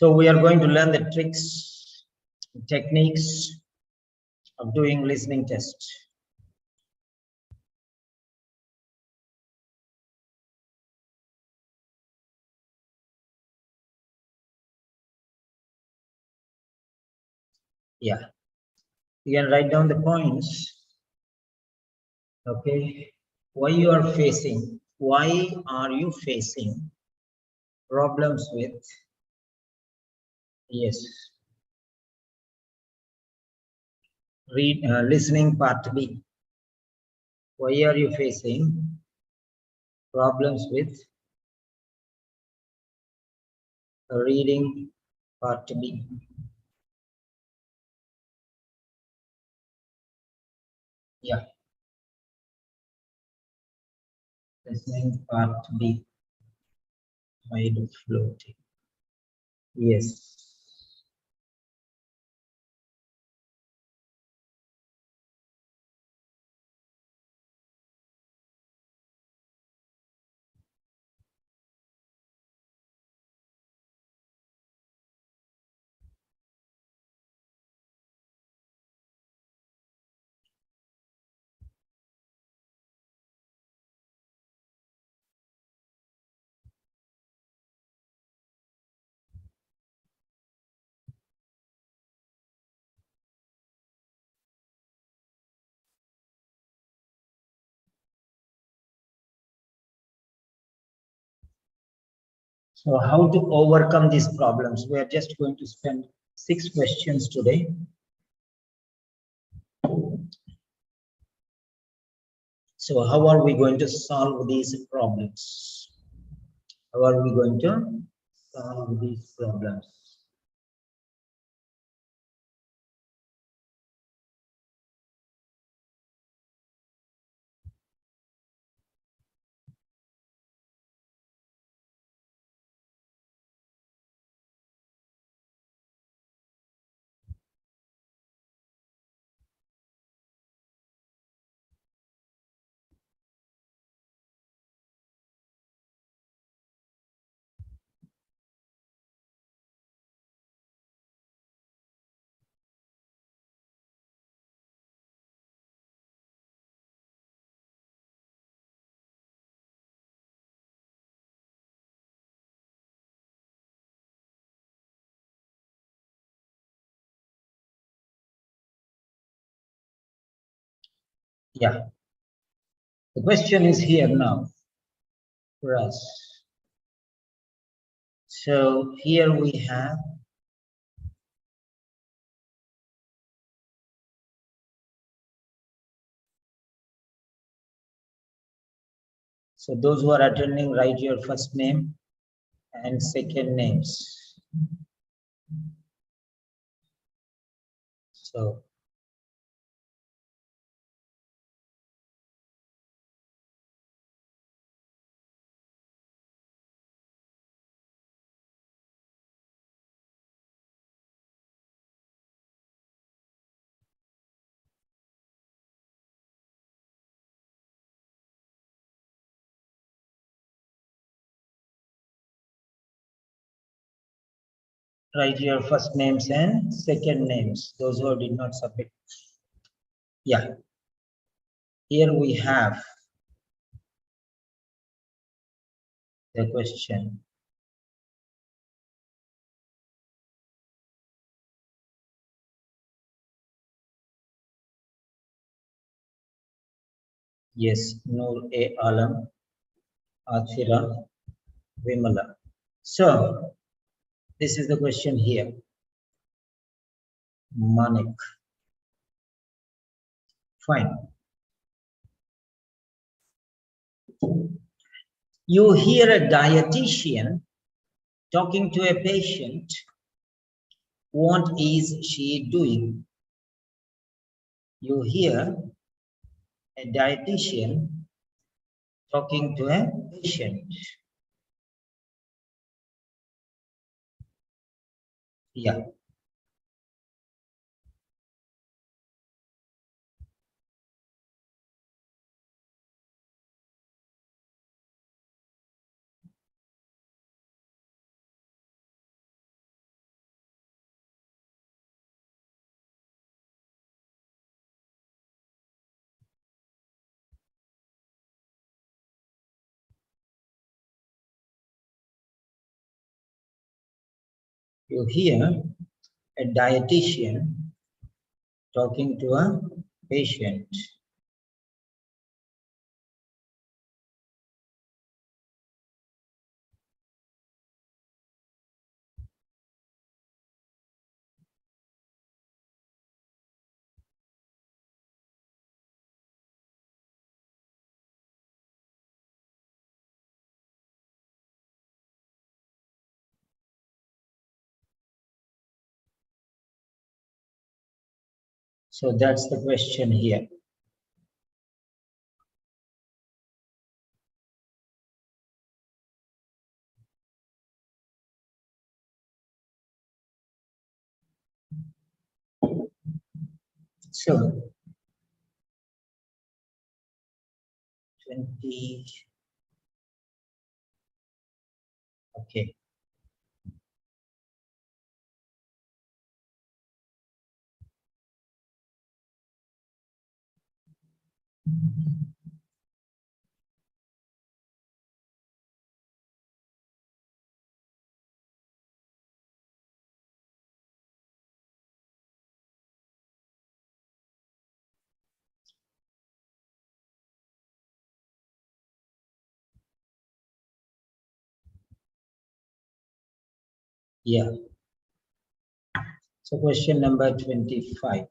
So we are going to learn the tricks, techniques of doing listening test. Yeah, you can write down the points. Okay, why you are facing problems with, yes, listening part B. Why are you facing problems with reading part B? Yeah, listening part B. Made floating. Yes. So how to overcome these problems? We are just going to spend 6 questions today. So how are we going to solve these problems? How are we going to solve these problems? Yeah, the question is here now for us. So here we have so those who are attending, write your first name and second names. So write your first names and second names, those who did not submit. Yeah, here we have the question. Yes, Noor A. Alam, Athira, Vimala. So, this is the question here. Manik. Fine. You hear a dietitian talking to a patient. What is she doing? You hear a dietitian talking to a patient. Yeah. You hear a dietitian talking to a patient. So that's the question here. So 20, okay. Yeah. So question number 25.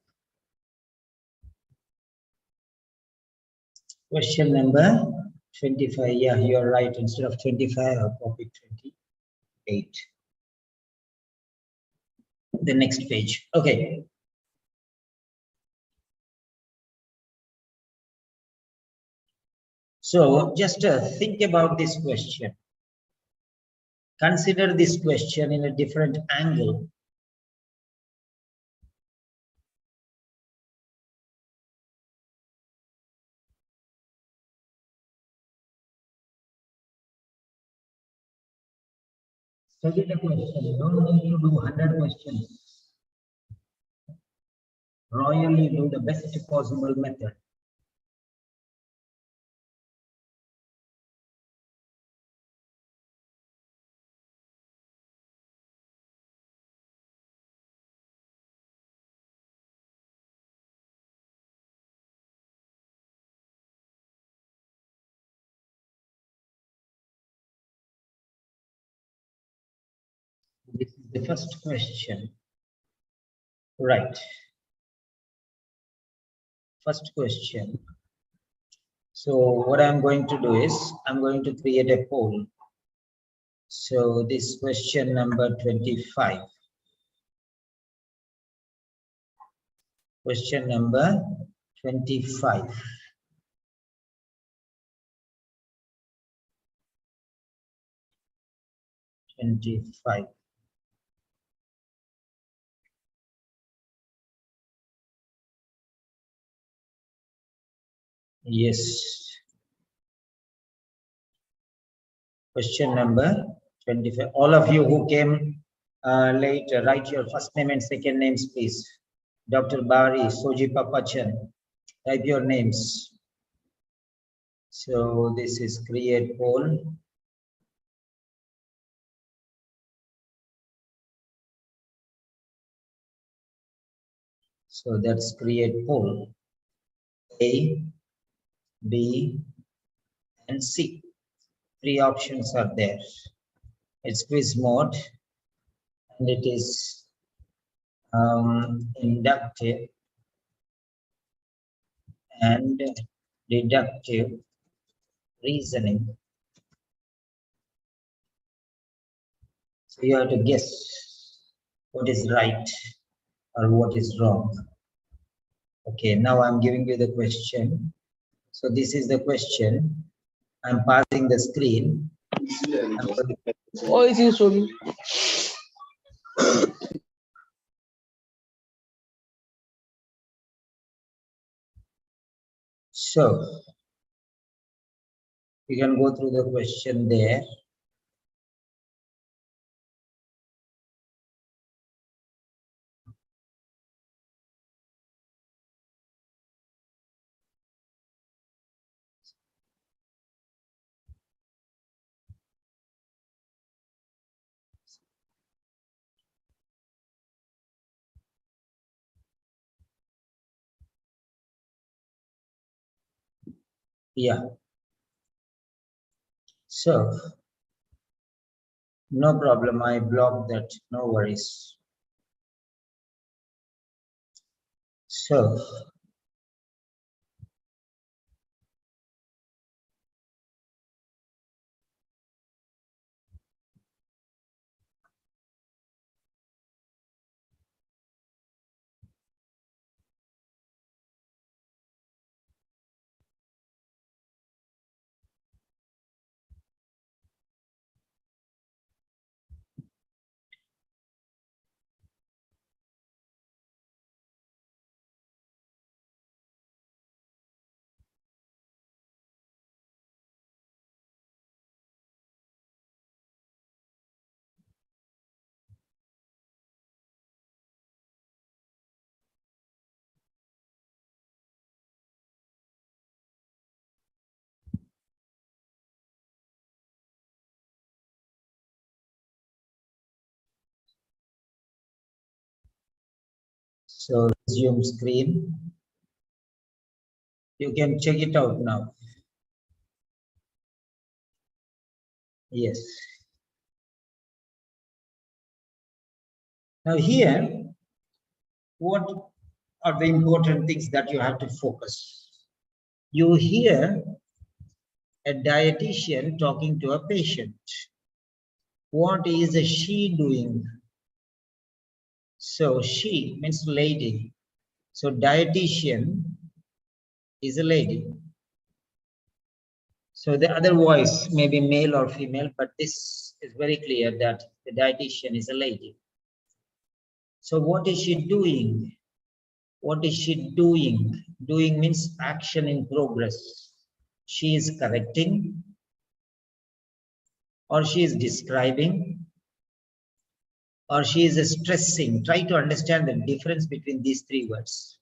Question number 25. Yeah, you're right. Instead of 25, I'll copy 28. The next page. Okay. So just think about this question. Consider this question in a different angle. Study the question. You don't need to do 100 questions. Royally do the best possible method. This is the first question. Right. First question. So what I'm going to do is I'm going to create a poll. So this question number 25. Question number 25. Yes. Question number 25. All of you who came late, write your first name and second names, please. Dr. Bari, Soji Papachan, type your names. So this is create poll. So that's create poll. A, B, and C. Three options are there. It's quiz mode, and it is inductive and deductive reasoning. So you have to guess what is right or what is wrong. Okay, now I'm giving you the question. So this is the question. I'm passing the screen. Oh, it is sorry. So you can go through the question there. Yeah. So, no problem. I blocked that. No worries. So, resume screen. You can check it out now. Yes. Now here, what are the important things that you have to focus? You hear a dietitian talking to a patient. What is she doing? So she means lady. So dietitian is a lady. So the other voice may be male or female, but this is very clear that the dietitian is a lady. So what is she doing? What is she doing? Doing means action in progress. She is correcting, or she is describing, or she is stressing. Try to understand the difference between these three words.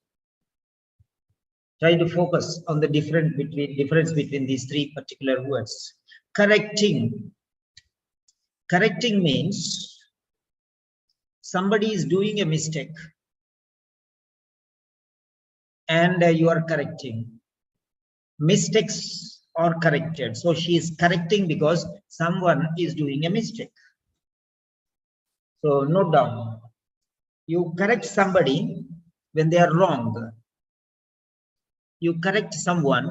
Try to focus on the difference between these three particular words. Correcting. Correcting means somebody is doing a mistake and you are correcting. Mistakes are corrected. So she is correcting because someone is doing a mistake. So note down. You correct somebody when they are wrong. You correct someone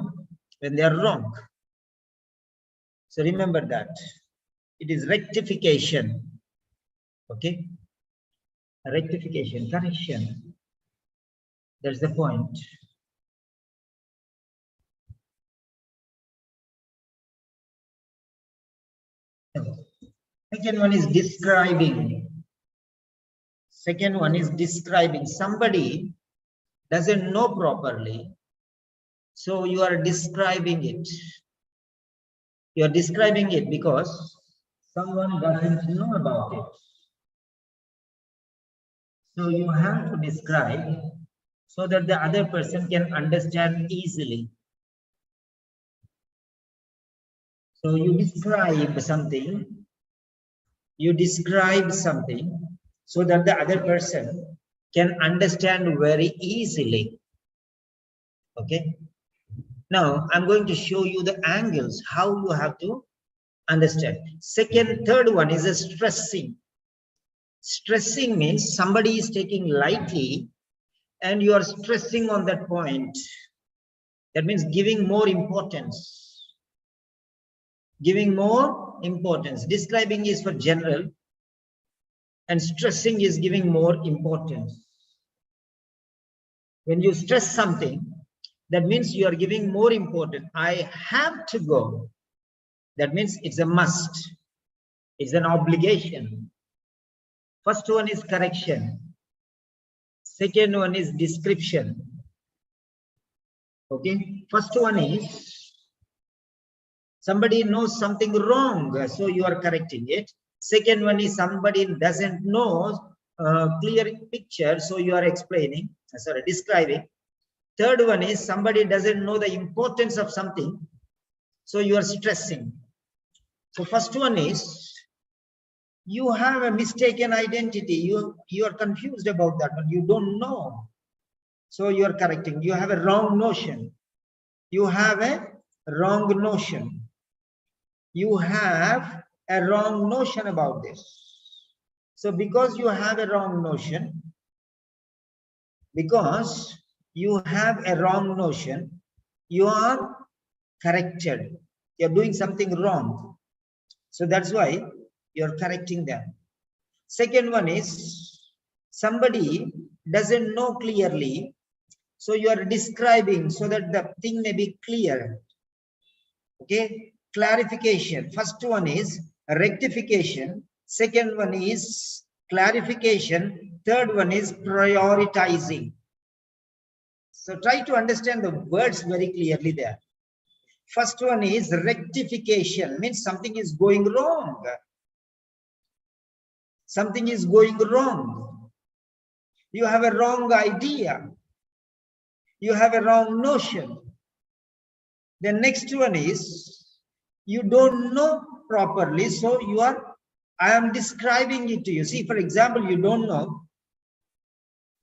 when they are wrong. So remember that. It is rectification. Okay? Rectification, correction. That's the point. Second one is describing. Second one is describing. Somebody doesn't know properly, so you are describing it. You are describing it because someone doesn't know about it. So you have to describe so that the other person can understand easily. So you describe something. You describe something so that the other person can understand very easily. Okay. Now I'm going to show you the angles, how you have to understand. Third one is a stressing. Stressing means somebody is taking lightly and you are stressing on that point. That means giving more importance. Giving more importance. Describing is for general and stressing is giving more importance. When you stress something, that means you are giving more importance. I have to go. That means it's a must. It's an obligation. First one is correction. Second one is description. Okay. First one is somebody knows something wrong, so you are correcting it. Second one is somebody doesn't know clear picture, so you are explaining, describing. Third one is somebody doesn't know the importance of something, so you are stressing. So first one is you have a mistaken identity. You are confused about that one. You don't know, so you are correcting. You have a wrong notion. You have a wrong notion. You have a wrong notion about this. So because you have a wrong notion, you are corrected. You're doing something wrong. So that's why you're correcting them. Second one is somebody doesn't know clearly. So you are describing so that the thing may be clear. Okay, clarification. First one is rectification. Second one is clarification. Third one is prioritizing. So try to understand the words very clearly there. First one is rectification, means something is going wrong. Something is going wrong. You have a wrong idea. You have a wrong notion. The next one is you don't know properly, so I am describing it to you. See, for example, you don't know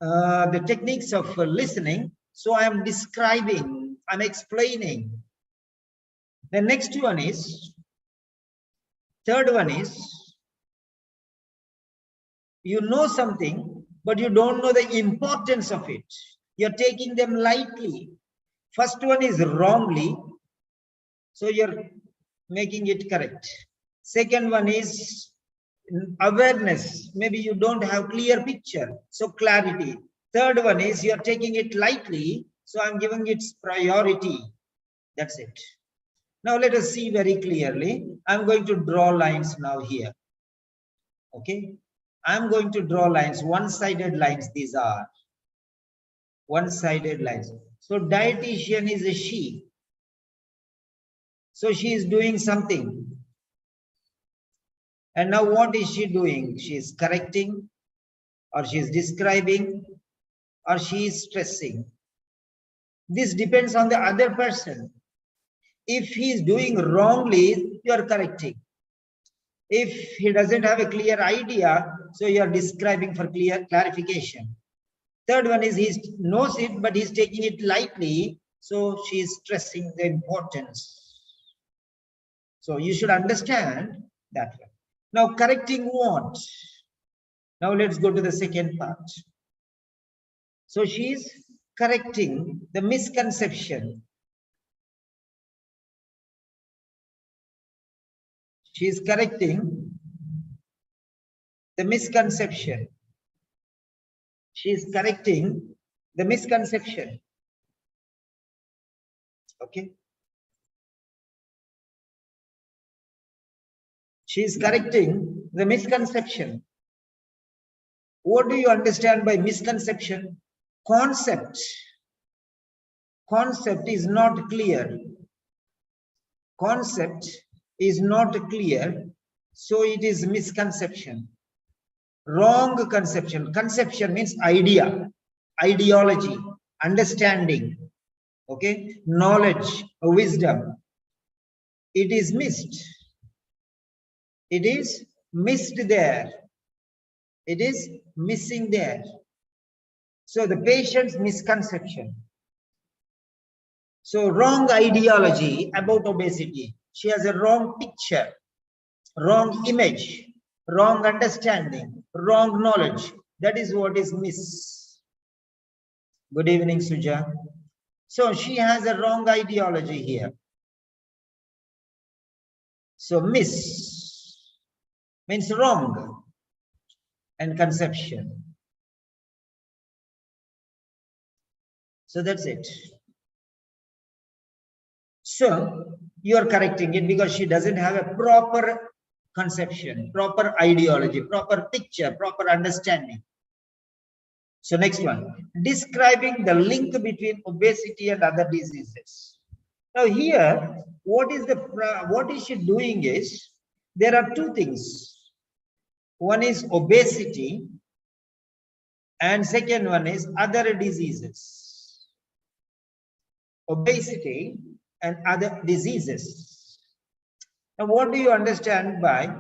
the techniques of listening, so I am describing, I'm explaining. The next one is, third one is, you know something, but you don't know the importance of it. You're taking them lightly. First one is wrongly, so you're making it correct. Second one is awareness. Maybe you don't have clear picture, so clarity. Third one is you're taking it lightly, so I'm giving it priority. That's it. Now let us see very clearly. I'm going to draw lines now here. Okay, I'm going to draw lines, one-sided lines. These are one-sided lines. So dietitian is a she. So she is doing something. And now what is she doing? She is correcting, or she is describing, or she is stressing. This depends on the other person. If he is doing wrongly, you are correcting. If he doesn't have a clear idea, so you are describing for clear clarification. Third one is he knows it, but he's taking it lightly, so she is stressing the importance. So you should understand that one. Now correcting what? Now let's go to the second part. So she is correcting the misconception. She is correcting the misconception. She is correcting the misconception. Okay. She is correcting the misconception. What do you understand by misconception? Concept. Concept is not clear. Concept is not clear, so it is misconception. Wrong conception. Conception means idea, ideology, understanding, okay, knowledge, wisdom. It is missed. It is missed there. It is missing there. So the patient's misconception. So wrong ideology about obesity. She has a wrong picture, wrong image, wrong understanding, wrong knowledge. That is what is miss. Good evening, Suja. So she has a wrong ideology here. So miss means wrong and conception. So that's it. So you are correcting it because she doesn't have a proper conception, proper ideology, proper picture, proper understanding. So next one, describing the link between obesity and other diseases. Now here, what is she doing is, there are two things. One is obesity and second one is other diseases. Obesity and other diseases. Now, what do you understand by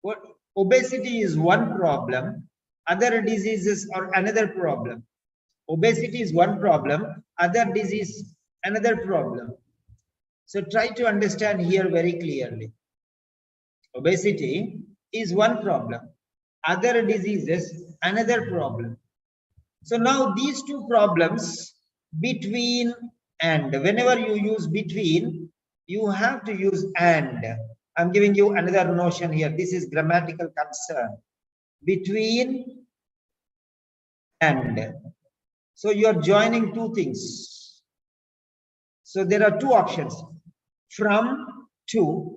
what? Obesity is one problem, other diseases are another problem. Obesity is one problem, other disease another problem. So try to understand here very clearly. Obesity is one problem. Other diseases, another problem. So now these two problems, between and, whenever you use between, you have to use and. I'm giving you another notion here. This is grammatical concern. Between and. So you are joining two things. So there are two options, from, to,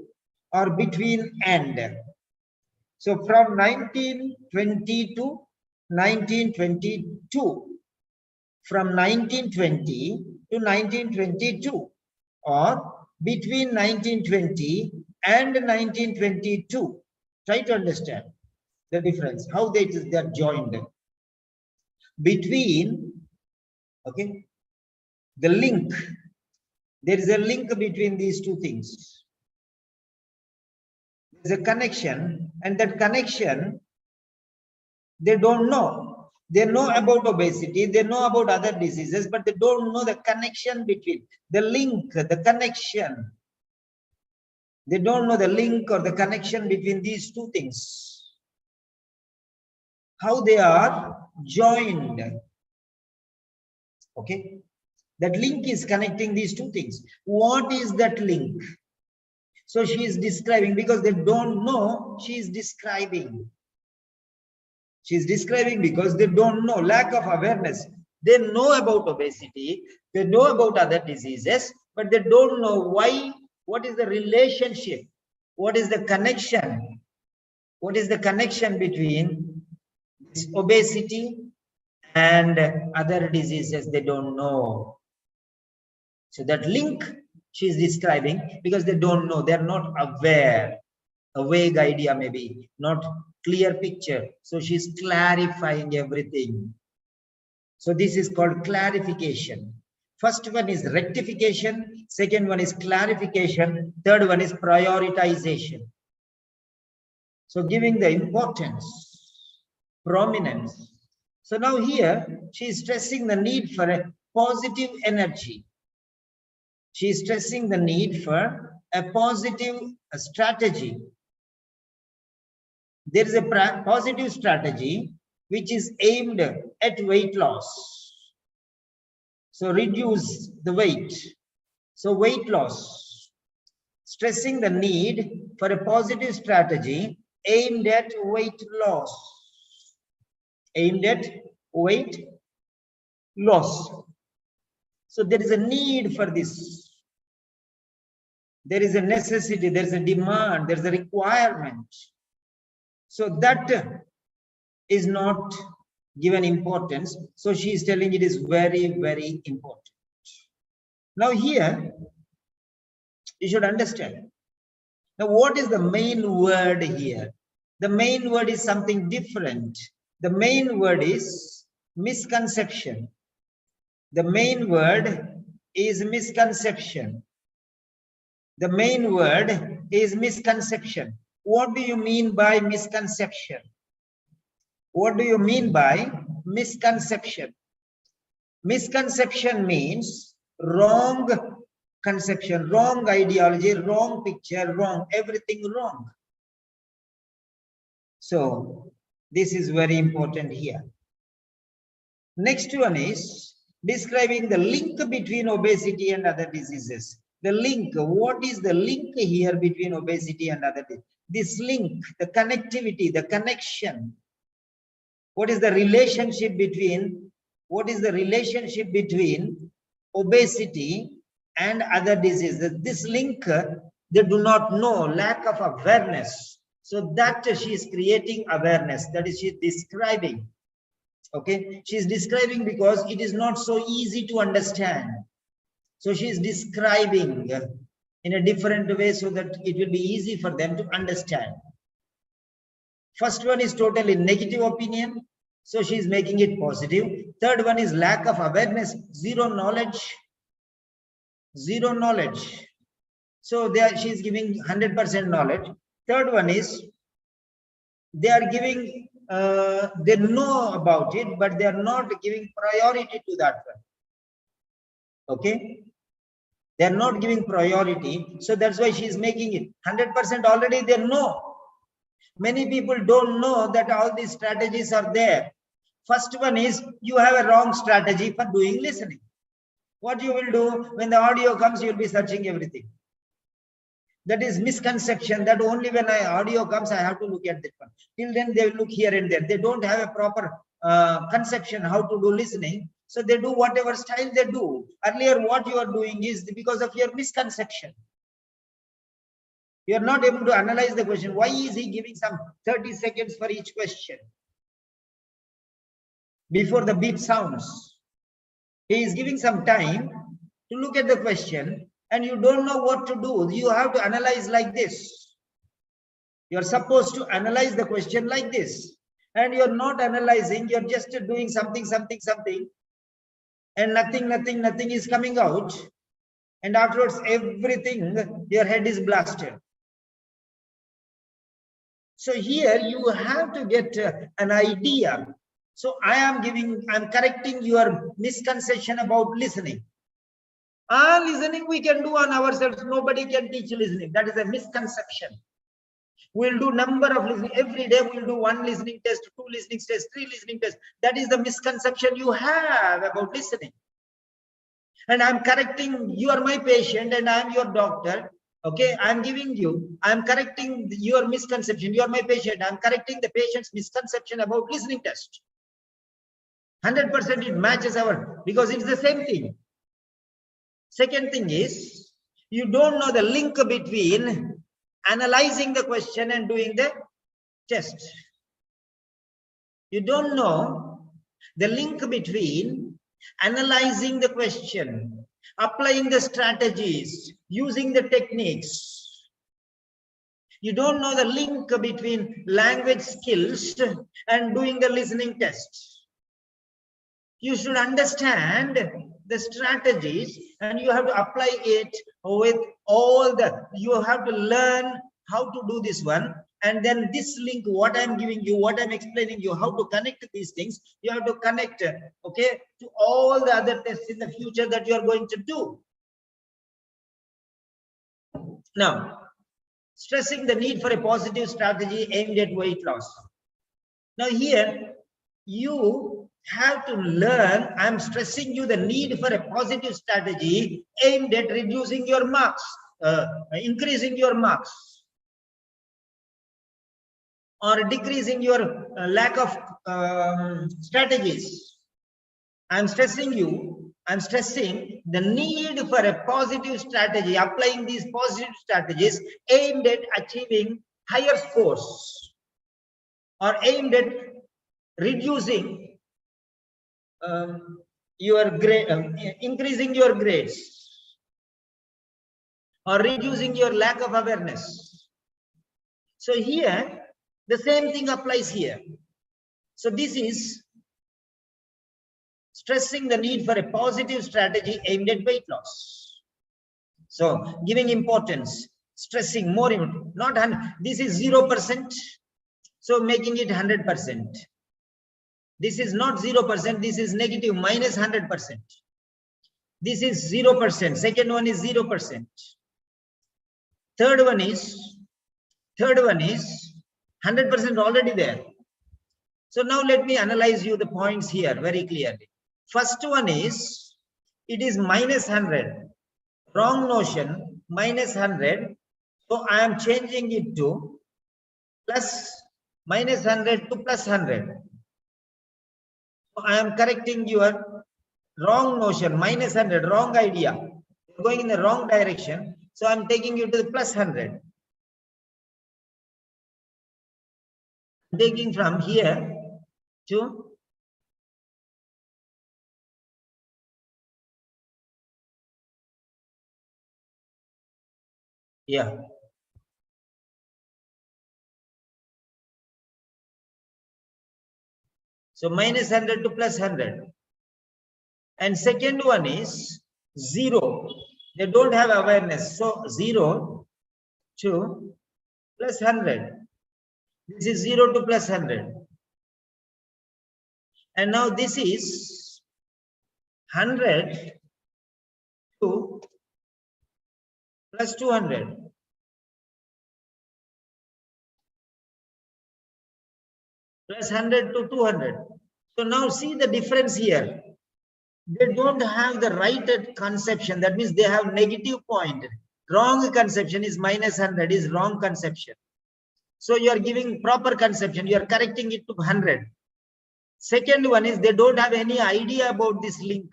or between and. So from 1920 to 1922, from 1920 to 1922, or between 1920 and 1922. Try to understand the difference, how they are joined. Between, okay, the link, there is a link between these two things. There's a connection, and that connection, they don't know. They know about obesity, they know about other diseases, but they don't know the connection between, the link, the connection. They don't know the link or the connection between these two things. How they are joined. Okay. That link is connecting these two things. What is that link? So she is describing, because they don't know, she is describing. She is describing because they don't know, lack of awareness. They know about obesity, they know about other diseases, but they don't know why, what is the relationship, what is the connection, what is the connection between this obesity and other diseases. They don't know. So that link she is describing, because they don't know, they're not aware. A vague idea, maybe not clear picture. So she's clarifying everything. So this is called clarification. First one is rectification, second one is clarification, third one is prioritization. So giving the importance, prominence. So now here she is stressing the need for a positive energy. She is stressing the need for a positive strategy. There is a positive strategy which is aimed at weight loss. So reduce the weight. So weight loss. Stressing the need for a positive strategy aimed at weight loss. Aimed at weight loss. So there is a need for this. There is a necessity, there is a demand, there is a requirement. So that is not given importance. So she is telling it is very, very important. Now here, you should understand. Now what is the main word here? The main word is something different. The main word is misconception. The main word is misconception. The main word is misconception. What do you mean by misconception? What do you mean by misconception? Misconception means wrong conception, wrong ideology, wrong picture, wrong, everything wrong. So this is very important here. Next one is describing the link between obesity and other diseases. The link, what is the link here between obesity and other diseases? This link, the connectivity, the connection. What is the relationship between, obesity and other diseases? This link, they do not know, lack of awareness. So that she is creating awareness, that is she is describing. Okay, she is describing because it is not so easy to understand. So she is describing in a different way so that it will be easy for them to understand. First one is totally negative opinion. So she is making it positive. Third one is lack of awareness, zero knowledge. Zero knowledge. So there she is giving 100% knowledge. Third one is they are giving, they know about it, but they are not giving priority to that one. Okay. They are not giving priority. So that's why she is making it 100% already. They know. Many people don't know that all these strategies are there. First one is you have a wrong strategy for doing listening. What you will do when the audio comes, you'll be searching everything. That is misconception that only when audio comes, I have to look at that one. Till then, they will look here and there. They don't have a proper conception how to do listening. So they do whatever style they do. Earlier, what you are doing is because of your misconception. You are not able to analyze the question. Why is he giving some 30 seconds for each question? Before the beep sounds, he is giving some time to look at the question, and you don't know what to do. You have to analyze like this. You are supposed to analyze the question like this, and you're not analyzing. You're just doing something, and nothing is coming out. And afterwards, everything, your head is blasted. So here you have to get an idea. So I'm correcting your misconception about listening. Listening we can do on ourselves. Nobody can teach listening. That is a misconception. We'll do number of listening. Every day we'll do 1 listening test, 2 listening tests, 3 listening tests. That is the misconception you have about listening. And I'm correcting, you are my patient and I'm your doctor. Okay, I'm correcting your misconception. You are my patient. I'm correcting the patient's misconception about listening test. 100% it matches because it's the same thing. Second thing is, you don't know the link between analyzing the question and doing the test. You don't know the link between analyzing the question, applying the strategies, using the techniques. You don't know the link between language skills and doing the listening test. You should understand the strategies and you have to apply it with all you have to learn how to do this one. And then this link, what I'm giving you, what I'm explaining you, how to connect these things, you have to connect, okay, to all the other tests in the future that you are going to do. Now, stressing the need for a positive strategy aimed at weight loss. Now here, you have to learn, I'm stressing you the need for a positive strategy aimed at reducing your marks, increasing your marks, or decreasing your lack of strategies. I'm stressing the need for a positive strategy, applying these positive strategies aimed at achieving higher scores or aimed at reducing your grade, increasing your grades or reducing your lack of awareness. So here, the same thing applies here. So this is stressing the need for a positive strategy aimed at weight loss. So giving importance, stressing more, not 100, this is 0%. So making it 100%. This is not 0%, this is negative minus 100%. This is 0%, second one is 0%. Third one is 100% already there. So now let me analyze you the points here very clearly. First one is, it is minus 100, wrong notion, minus 100. So I am changing it to minus 100 to plus 100. I am correcting your wrong notion, minus 100, wrong idea. You're going in the wrong direction. So I'm taking you to the plus 100. Taking from here to so minus 100 to plus 100. And second one is 0. They don't have awareness. So 0 to plus 100. This is 0 to plus 100. And now this is 100 to plus 200. Plus 100 to 200. So now see the difference here. They don't have the right conception. That means they have negative point. Wrong conception is minus 100 is wrong conception. So you are giving proper conception. You are correcting it to 100. Second one is they don't have any idea about this link.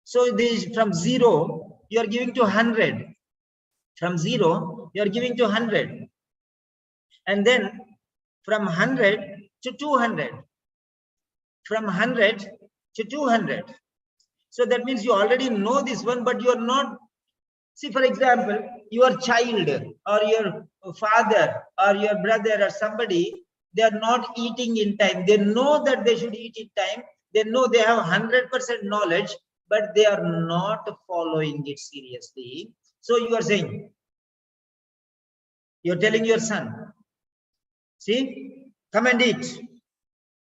So this from 0, you are giving to 100. From 0, you are giving to 100. And then from 100 to 200. From 100 to 200. So that means you already know this one, but you are not. See, for example, your child or your father or your brother or somebody, they are not eating in time. They know that they should eat in time. They know they have 100% knowledge, but they are not following it seriously. So you are saying, you're telling your son, see, come and eat.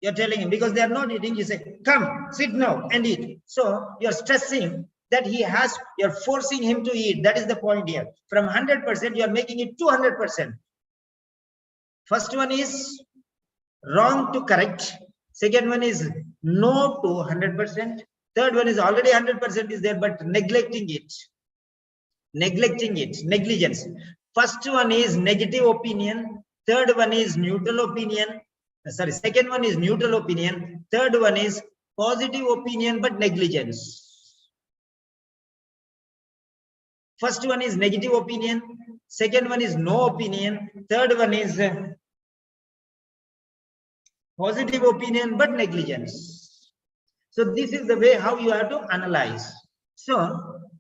You're telling him because they are not eating. You say, come, sit now and eat. So you're stressing that he has, you're forcing him to eat. That is the point here. From 100%, you're making it 200%. First one is wrong to correct. Second one is no to 100%. Third one is already 100% is there, but neglecting it. Neglecting it, negligence. First one is negative opinion. Third one is neutral opinion. Sorry, second one is neutral opinion. Third one is positive opinion, but negligence. First one is negative opinion. Second one is no opinion. Third one is positive opinion, but negligence. So this is the way how you have to analyze. So,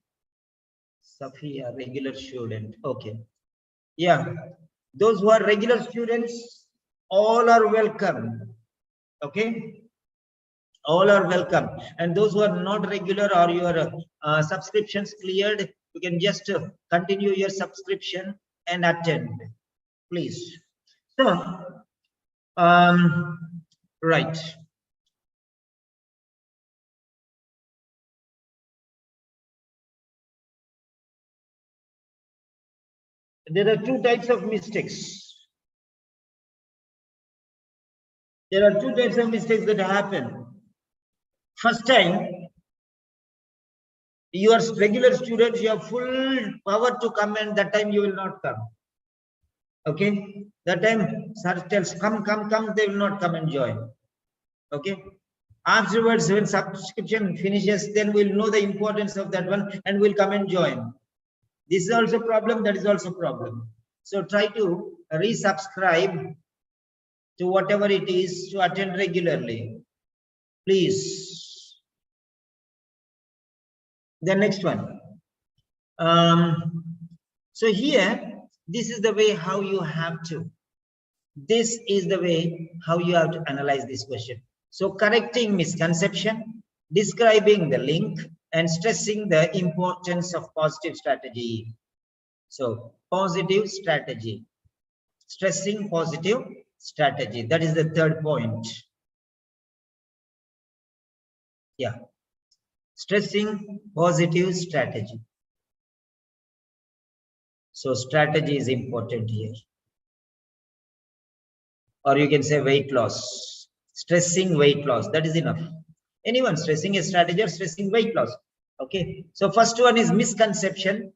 Safiya, regular student. Okay. Yeah. Those who are regular students, all are welcome. Okay. All are welcome. And those who are not regular or your subscriptions cleared, you can just continue your subscription and attend, please. So, right. There are two types of mistakes. There are two types of mistakes that happen. First time, you are regular students, you have full power to come, and that time you will not come. Okay, that time sir tells come, they will not come and join. Okay, afterwards when subscription finishes, then we'll know the importance of that one and we'll come and join. This is also problem, that is also problem. So try to resubscribe to whatever it is to attend regularly, please. The next one. So here, this is the way how you have to. This is the way how you have to analyze this question. So correcting misconception, describing the link, and stressing the importance of positive strategy. So positive strategy, stressing positive strategy. That is the third point. Yeah, stressing positive strategy. So strategy is important here. Or you can say weight loss, stressing weight loss, that is enough. Anyone stressing a strategy or stressing weight loss. Okay, so first one is misconception,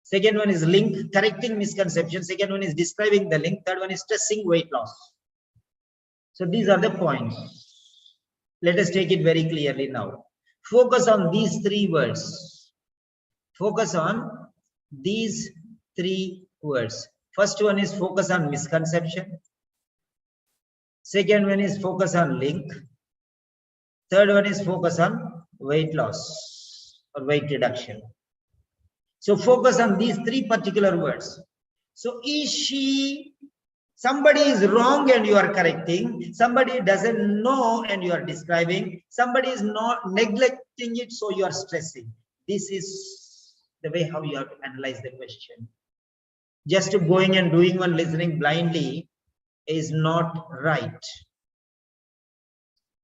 second one is link, correcting misconception, second one is describing the link, third one is stressing weight loss. So these are the points. Let us take it very clearly now. Focus on these three words. Focus on these three words. First one is focus on misconception. Second one is focus on link. Third one is focus on weight loss or weight reduction. So focus on these three particular words. So is she, somebody is wrong and you are correcting, somebody doesn't know and you are describing, somebody is not neglecting it, so you are stressing. This is the way how you have to analyze the question. Just going and doing one listening blindly is not right.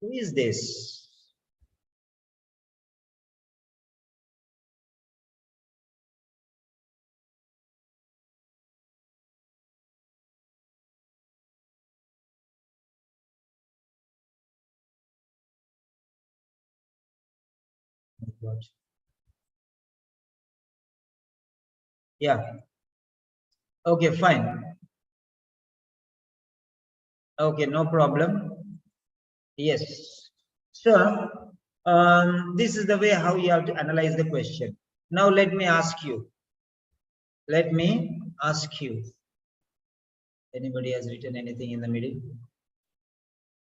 Who is this? God. Yeah. Okay, fine. Okay, no problem. Yes. So, this is the way how you have to analyze the question. Now, let me ask you. Let me ask you. Anybody has written anything in the middle?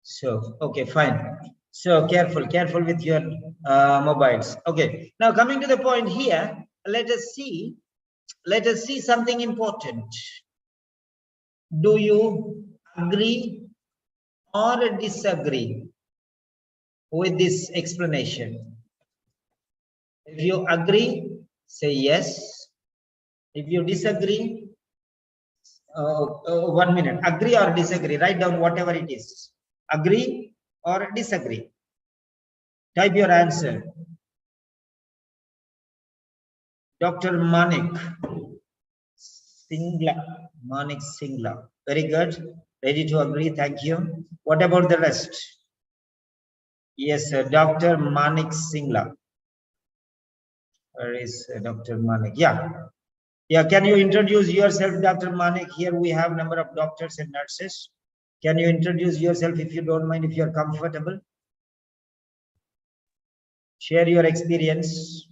So, okay, fine. So, careful with your mobiles. Okay. Now, coming to the point here, let us see something important. Do you agree or disagree with this explanation? If you agree, say yes. If you disagree, 1 minute. Agree or disagree? Write down whatever it is. Agree or disagree? Type your answer. Dr. Manik Singla. Very good. Ready to agree. Thank you. What about the rest? Yes, sir. Dr. Manik Singla. Where is Dr. Manik? Yeah. Yeah. Can you introduce yourself, Dr. Manik? Here we have number of doctors and nurses. Can you introduce yourself if you don't mind, if you're comfortable? Share your experience.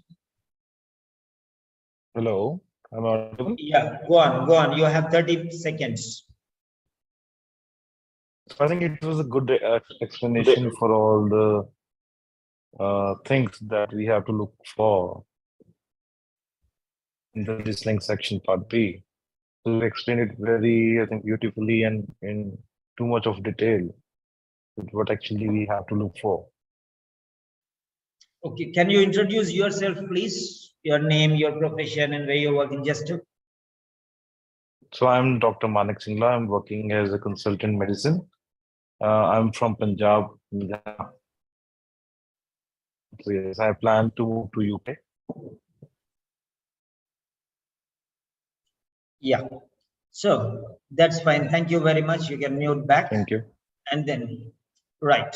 Hello, am I audible? Yeah, go on. You have 30 seconds. So I think it was a good explanation for all the things that we have to look for in the listening section part B. So you explained it very, I think, beautifully and in too much of detail with what actually we have to look for. Okay, can you introduce yourself, please? Your name, your profession, and where you're working, just to. So I'm Dr. Manik Singla. I'm working as a consultant medicine. I'm from Punjab. So yes, I plan to move to UK. Yeah, so that's fine. Thank you very much. You can mute back. Thank you. And then, right.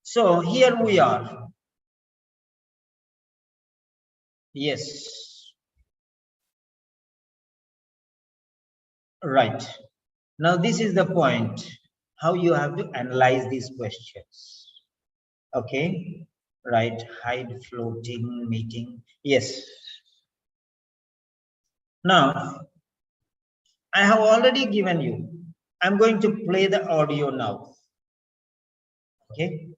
So here we are. Yes. Right. Now, this is the point, how you have to analyze these questions. Okay. Right. Hide, floating, meeting. Yes. Now, I have already given you. I'm going to play the audio now. Okay.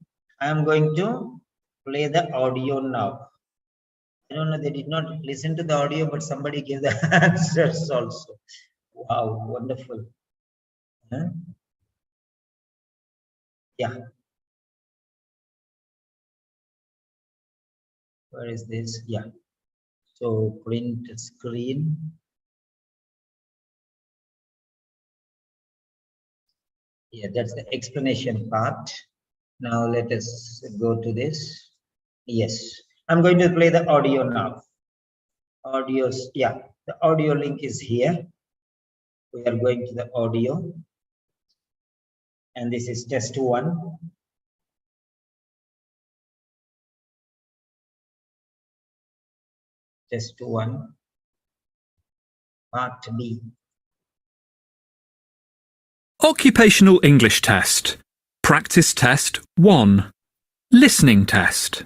I'm going to play the audio now. I don't know, they did not listen to the audio, but somebody gave the answers also. Wow, wonderful. Huh? Yeah. Where is this? Yeah. So print screen. Yeah, that's the explanation part. Now let us go to this. Yes, I'm going to play the audio now. Audios, yeah, the audio link is here. We are going to the audio. And this is test 1. Test 1. Part B. Occupational English Test. Practice Test 1. Listening Test.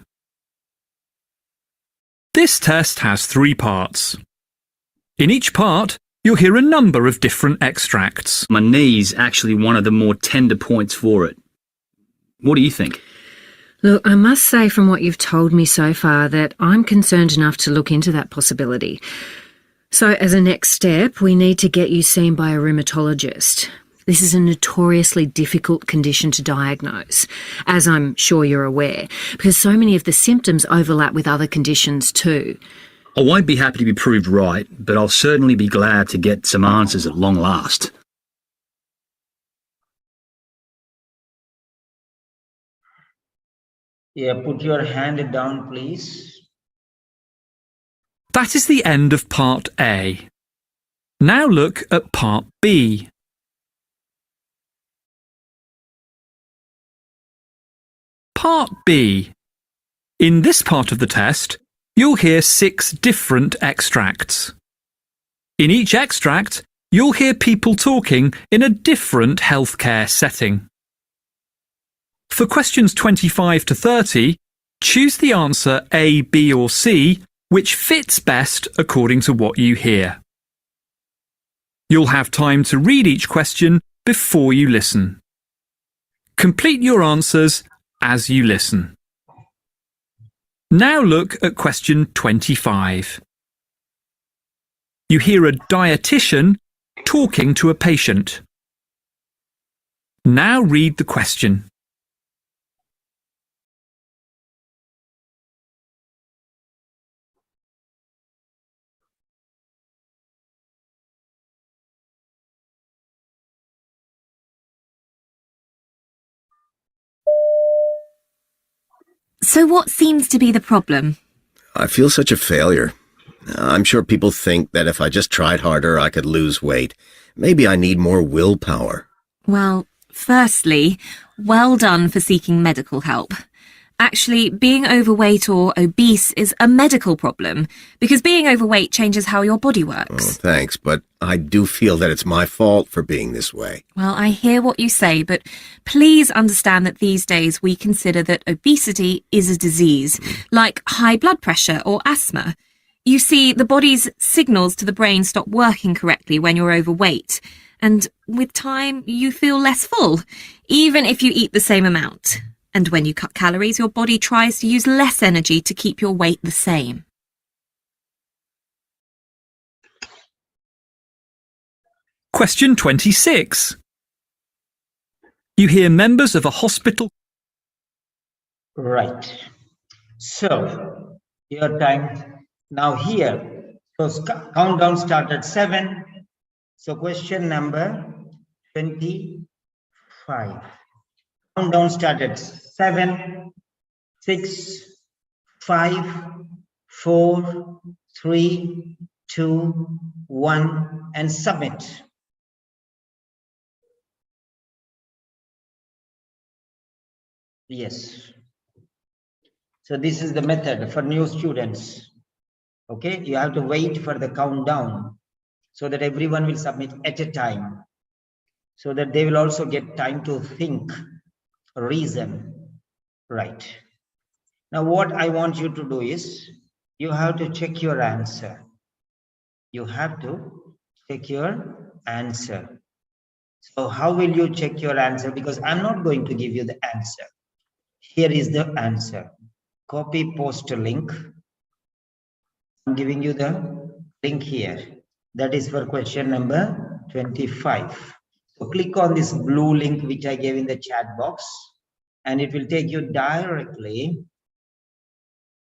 This test has 3 parts. In each part, you'll hear a number of different extracts. My knee's actually one of the more tender points for it. What do you think? Look, I must say from what you've told me so far that I'm concerned enough to look into that possibility. So as a next step, we need to get you seen by a rheumatologist. This is a notoriously difficult condition to diagnose, as I'm sure you're aware, because so many of the symptoms overlap with other conditions too. I won't be happy to be proved right, but I'll certainly be glad to get some answers at long last. Yeah, put your hand down, please. That is the end of Part A. Now look at Part B. Part B. In this part of the test, you'll hear 6 different extracts. In each extract, you'll hear people talking in a different healthcare setting. For questions 25 to 30, choose the answer A, B or C which fits best according to what you hear. You'll have time to read each question before you listen. Complete your answers as you listen. Now look at question 25. You hear a dietitian talking to a patient. Now read the question. So what seems to be the problem? I feel such a failure. I'm sure people think that if I just tried harder, I could lose weight. Maybe I need more willpower. Well, firstly, well done for seeking medical help. Actually, being overweight or obese is a medical problem because being overweight changes how your body Oh, works. thanks, but I do feel that it's my fault for being this way. Well, I hear what you say, but please understand that these days we consider that obesity is a disease, like high blood pressure or asthma. You see, the body's signals to the brain stop working correctly when you're overweight, and with time you feel less full, even if you eat the same amount. And when you cut calories, your body tries to use less energy to keep your weight the same. Question 26. You hear members of a hospital. Right. So your time now here. So countdown start at 7. So question number 25. Countdown start at 7, 6, 5, 4, 3, 2, 1, and submit. Yes. So this is the method for new students. Okay, you have to wait for the countdown so that everyone will submit at a time, so that they will also get time to think, reason. Right. Now what I want you to do is you have to check your answer. You have to check your answer. So how will you check your answer? Because I'm not going to give you the answer. Here is the answer. Copy, post a link. I'm giving you the link here. That is for question number 25. So click on this blue link which I gave in the chat box, and it will take you directly.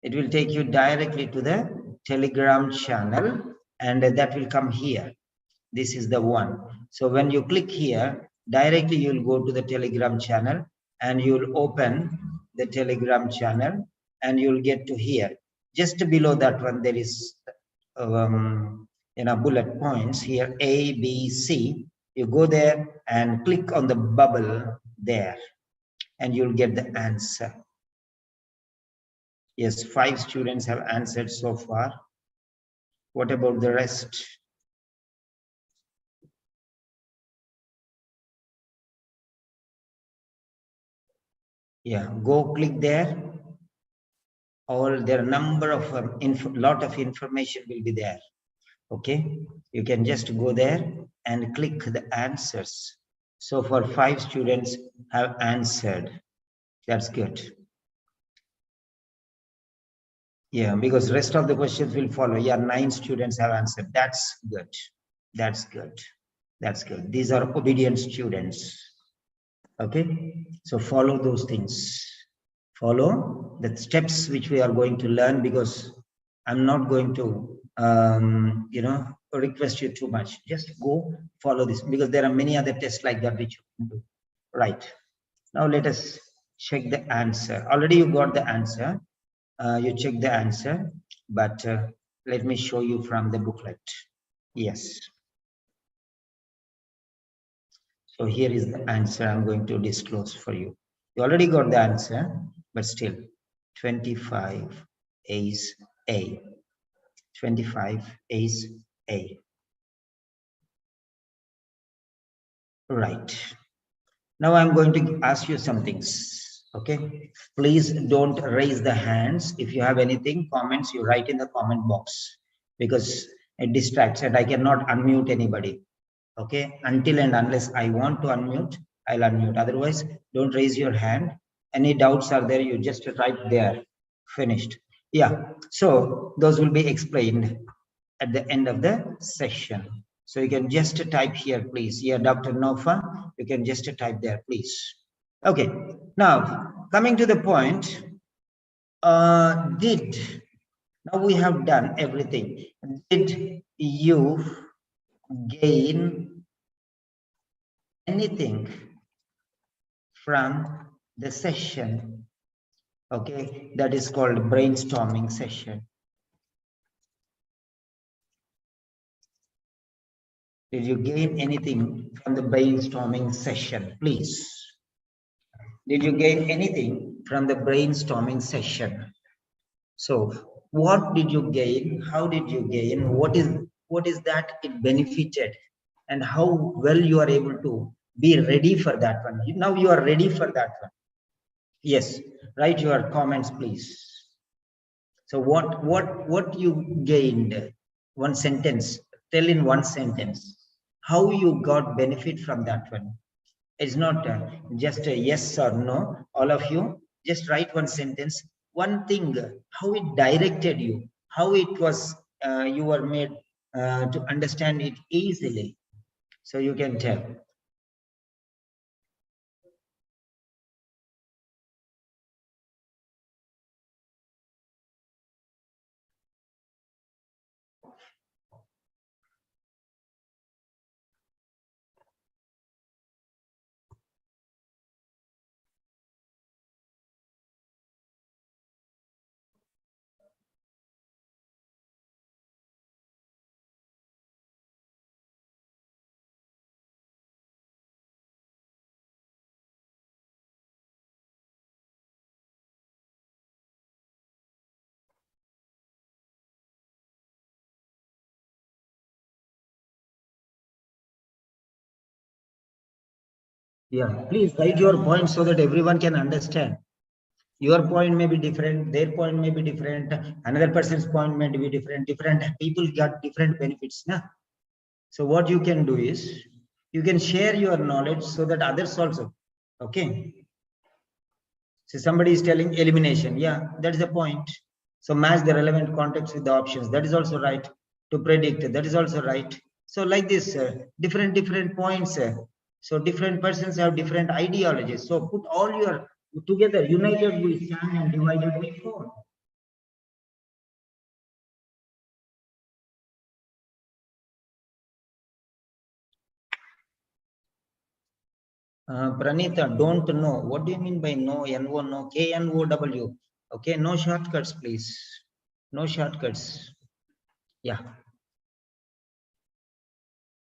It will take you directly to the Telegram channel, and that will come here. This is the one. So when you click here, directly you will go to the Telegram channel, and you will open the Telegram channel, and you will get to here. Just below that one, there is bullet points here, A, B, C. You go there and click on the bubble there, and you'll get the answer. Yes, 5 students have answered so far. What about the rest? Yeah, go click there. All there are number of lot of information will be there. Okay, you can just go there and click the answers. So for 5 students have answered. That's good. Yeah, because rest of the questions will follow. Yeah, 9 students have answered. That's good. That's good. That's good. These are obedient students. Okay, so follow those things. Follow the steps which we are going to learn, because I'm not going to request you too much. Just go follow this, because there are many other tests like that which you can do. Right. Now let us check the answer. Already you got the answer. You check the answer, but let me show you from the booklet. Yes. So here is the answer I'm going to disclose for you. You already got the answer, but still 25 is A. 25 is A. Right. Now I'm going to ask you some things. Okay. Please don't raise the hands. If you have anything, comments, you write in the comment box because it distracts and I cannot unmute anybody. Okay. Until and unless I want to unmute, I'll unmute. Otherwise, don't raise your hand. Any doubts are there, you just write there. Finished. Yeah. So those will be explained at the end of the session. So you can just type here, please. Here, Dr. Nofa, you can just type there, please. Okay, now coming to the point, now we have done everything. Did you gain anything from the session? Okay, that is called brainstorming session. Did you gain anything from the brainstorming session, please? Did you gain anything from the brainstorming session? So what did you gain? How did you gain? What is that it benefited? And how well you are able to be ready for that one. Now you are ready for that one. Yes, write your comments, please. So what you gained? One sentence. Tell in one sentence how you got benefit from that one. It's not just a yes or no. All of you just write one sentence, one thing, how it directed you, how it was you were made to understand it easily. So you can tell. Yeah, please write your point so that everyone can understand. Your point may be different, their point may be different, another person's point may be different. Different people got different benefits. Nah? So what you can do is, you can share your knowledge so that others also, okay? So somebody is telling elimination. Yeah, that is the point. So match the relevant context with the options. That is also right. To predict, that is also right. So like this, different points. So different persons have different ideologies. So put all your together, united we stand and divided we fall. Pranita, don't know. What do you mean by no? N-O, no, K-N-O-W. Okay, no shortcuts, please. No shortcuts. Yeah.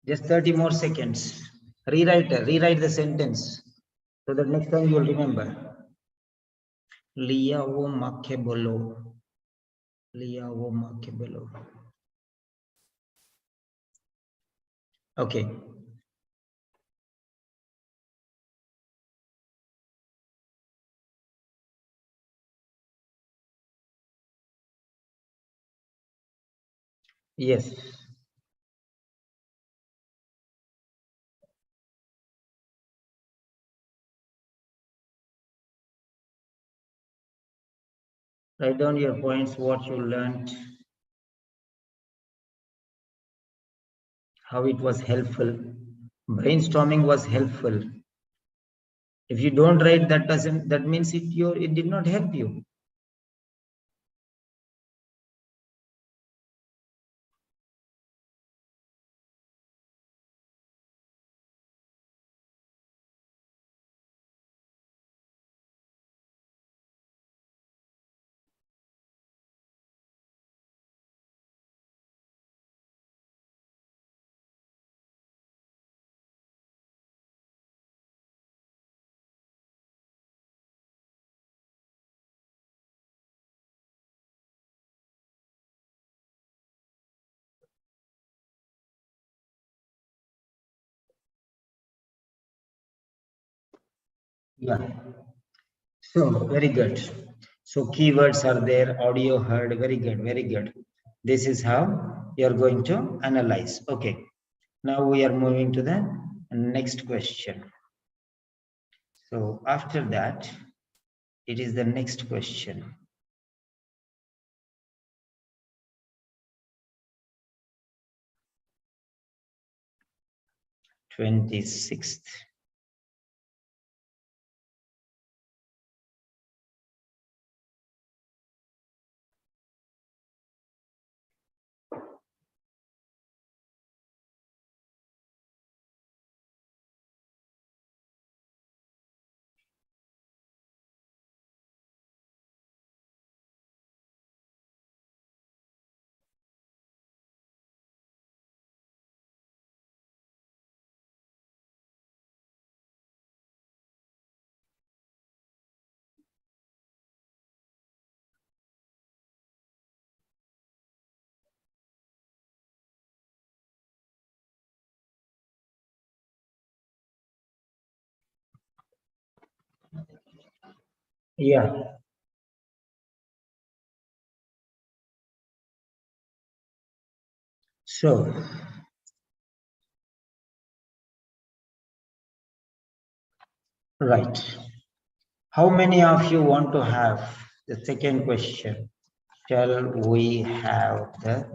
Just 30 more seconds. Rewrite the sentence so that next time you will remember. Liao Makebolo. Liao Makebolo. Okay. Yes. Write down your points, what you learned, how it was helpful. Brainstorming was helpful. If you don't write, that means it did not help you. Yeah. So very good. So keywords are there, audio heard, very good, very good. This is how you're going to analyze. Okay. Now we are moving to the next question. So after that, it is the next question. Twenty-sixth. Yeah. So right. How many of you want to have the second question? Shall we have the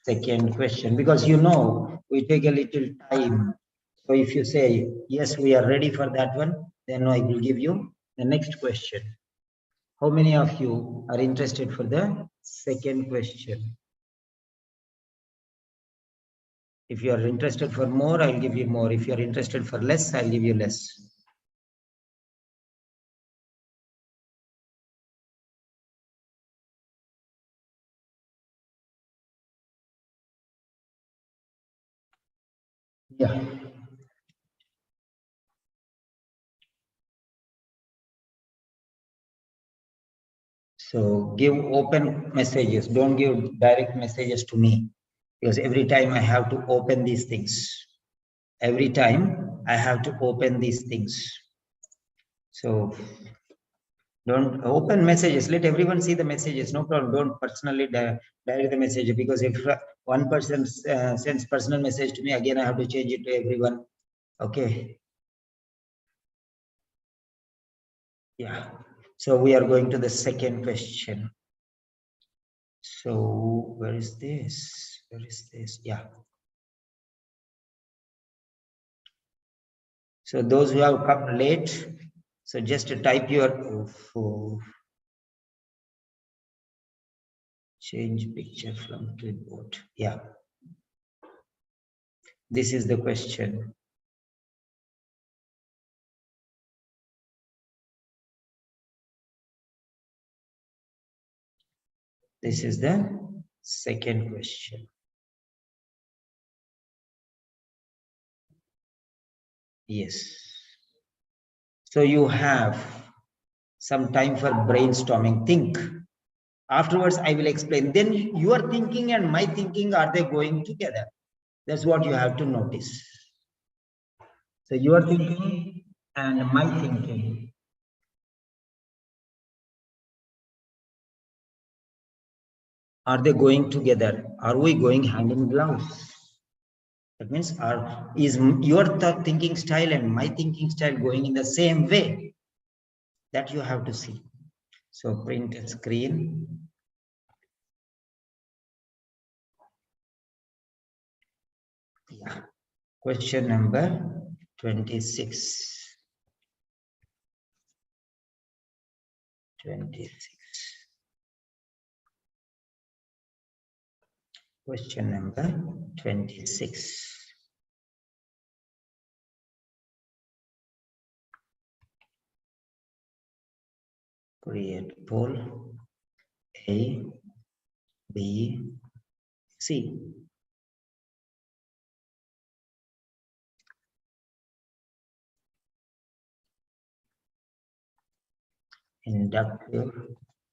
second question? Because you know, we take a little time. So if you say, yes, we are ready for that one, then I will give you the next question. How many of you are interested for the second question? If you are interested for more, I'll give you more. If you are interested for less, I'll give you less. Yeah. So give open messages. Don't give direct messages to me, because every time I have to open these things. Every time I have to open these things. So don't open messages. Let everyone see the messages. No problem. Don't personally direct the message, because if one person sends personal message to me, again I have to change it to everyone. Okay. Yeah. So we are going to the second question. So where is this? Where is this? Yeah. So those who have come late, so just type your change picture from clipboard. Yeah. This is the question. This is the second question. Yes. So you have some time for brainstorming. Think. Afterwards, I will explain. Then your thinking and my thinking, are they going together? That's what you have to notice. So your thinking and my thinking. Are they going together? Are we going hand in glove? That means, is your thinking style and my thinking style going in the same way? That you have to see. So print a screen. Yeah. Question number 26. 26. Question number 26. Create poll A, B, C. Inductive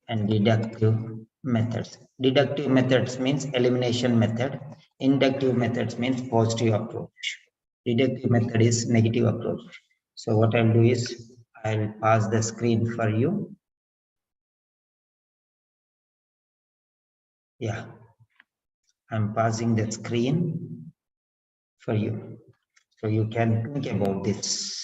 and deductive methods. Deductive methods means elimination method. Inductive methods means positive approach. Deductive method is negative approach. So what I'll do is I'll pass the screen for you. Yeah, I'm passing the screen for you. So you can think about this.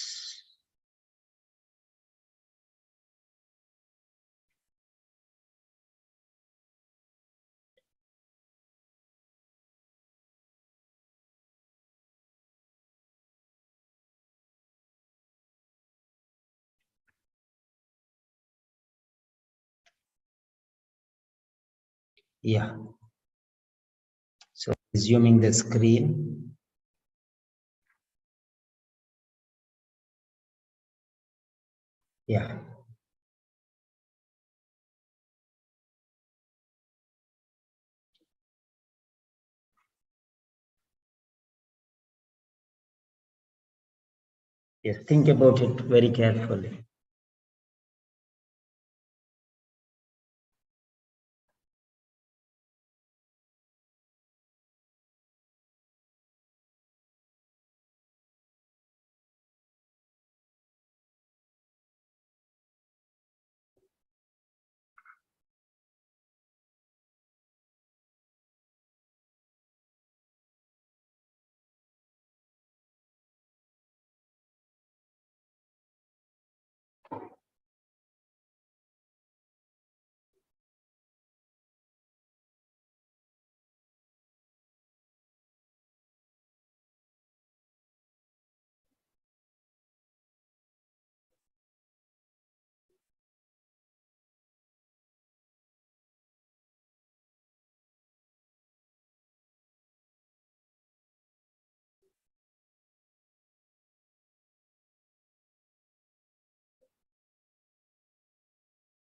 Yeah. So resuming the screen. Yeah. Yes, think about it very carefully.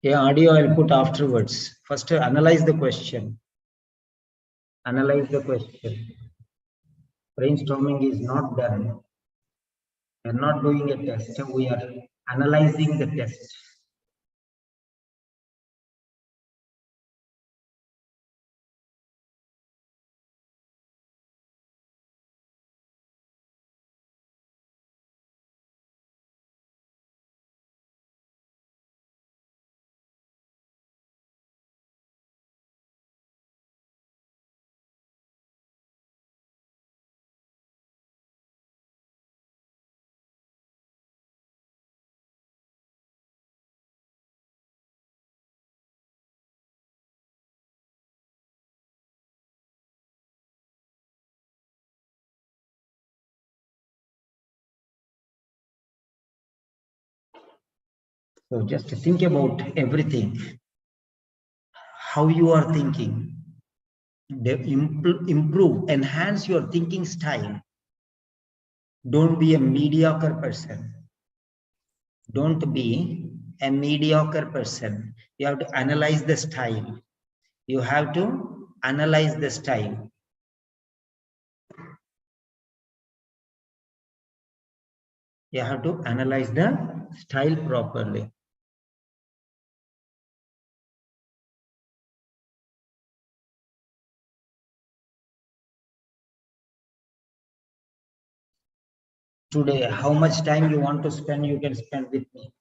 Yeah, audio I'll put afterwards. First, analyze the question. Analyze the question. Brainstorming is not done. We are not doing a test. We are analyzing the test. So just think about everything, how you are thinking, improve, enhance your thinking style. Don't be a mediocre person. Don't be a mediocre person. You have to analyze the style. You have to analyze the style. You have to analyze the style properly. Today, how much time you want to spend, you can spend with me.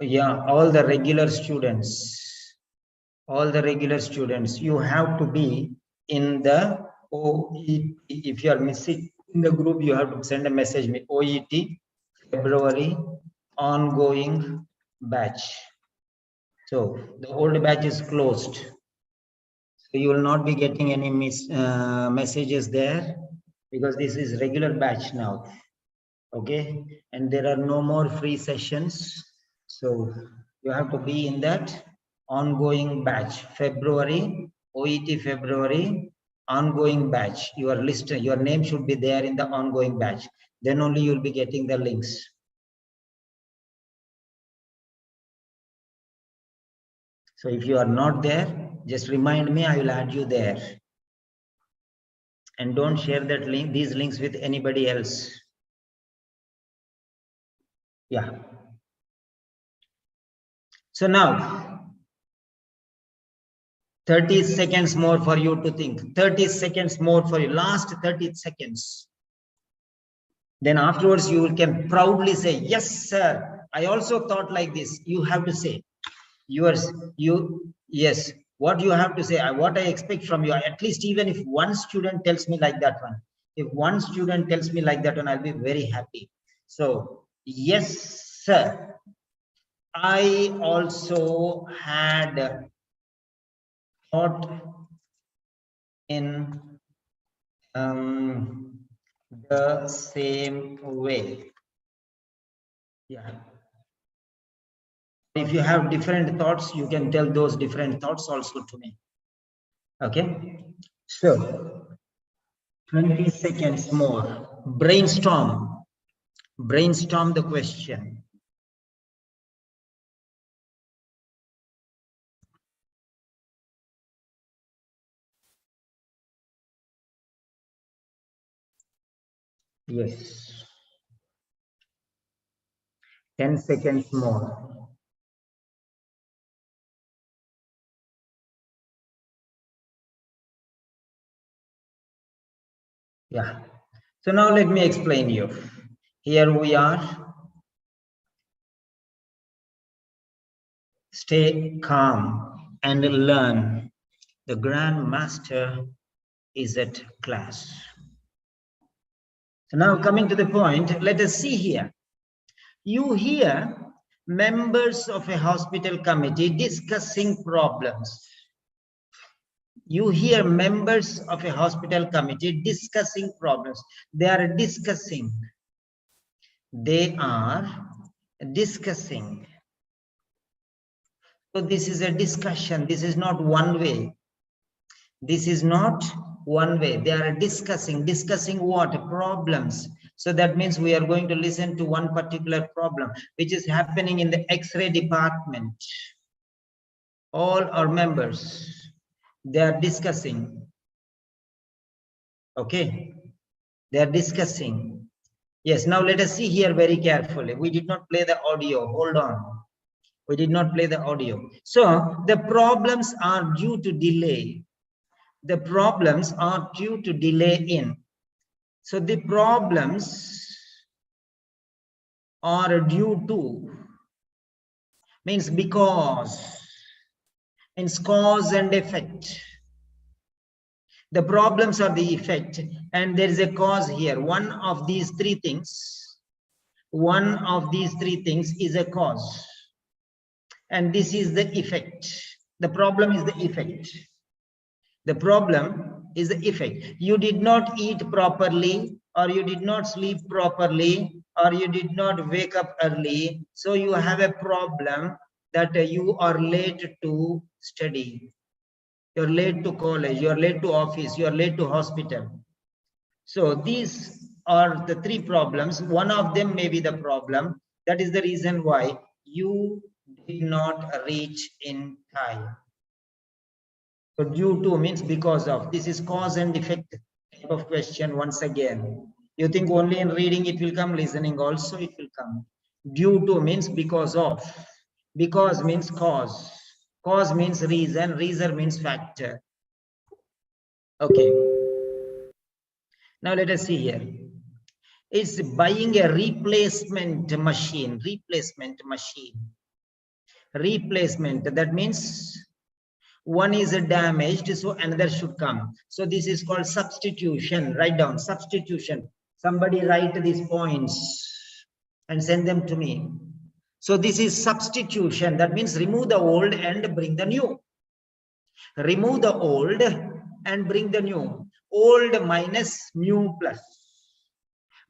Yeah, all the regular students, you have to be in the OET. If you are missing in the group, you have to send a message, OET February ongoing batch. So the old batch is closed. So you will not be getting any messages there, because this is regular batch now. Okay, and there are no more free sessions. So you have to be in that ongoing batch, February, OET February ongoing batch. Your list, your name should be there in the ongoing batch. Then only you'll be getting the links. So if you are not there, just remind me, I will add you there. And don't share that link, these links with anybody else. Yeah. So now, 30 seconds more for you to think. 30 seconds more for you. Last 30 seconds. Then afterwards you can proudly say, yes, sir. I also thought like this. You have to say yours. Yes. What you have to say, what I expect from you, at least even if one student tells me like that one. If one student tells me like that one, I'll be very happy. So, yes, sir. I also had thought in the same way. Yeah. If you have different thoughts, you can tell those different thoughts also to me. Okay. So 20 seconds more. Brainstorm. Brainstorm the question. Yes. 10 seconds more. Yeah. So now let me explain you. Here we are. Stay calm and learn. The Grand Master is at class. So now coming to the point, let us see here. You hear members of a hospital committee discussing problems. You hear members of a hospital committee discussing problems. They are discussing. They are discussing. So this is a discussion. This is not one way. This is not one way. They are discussing. Discussing what? Problems. So that means we are going to listen to one particular problem, which is happening in the X-ray department. All our members, they are discussing. Okay. They are discussing. Yes. Now let us see here very carefully. We did not play the audio. Hold on. We did not play the audio. So the problems are due to delay. The problems are due to delay in. So the problems are due to, means because, means cause and effect. The problems are the effect, and there is a cause here. One of these three things is a cause, and this is the effect. The problem is the effect. The problem is the effect. You did not eat properly, or you did not sleep properly, or you did not wake up early. So you have a problem that you are late to study. You're late to college, you're late to office, you're late to hospital. So these are the three problems. One of them may be the problem. That is the reason why you did not reach in time. So due to means because of. This is cause and effect type of question once again. You think only in reading it will come, listening also it will come. Due to means because of. Because means cause. Cause means reason. Reason means factor. Okay. Now let us see here. It's buying a replacement machine. Replacement machine. Replacement. That means one is damaged, so another should come. So this is called substitution. Write down substitution. Somebody write these points and send them to me. So this is substitution. That means remove the old and bring the new. Remove the old and bring the new. Old minus new plus.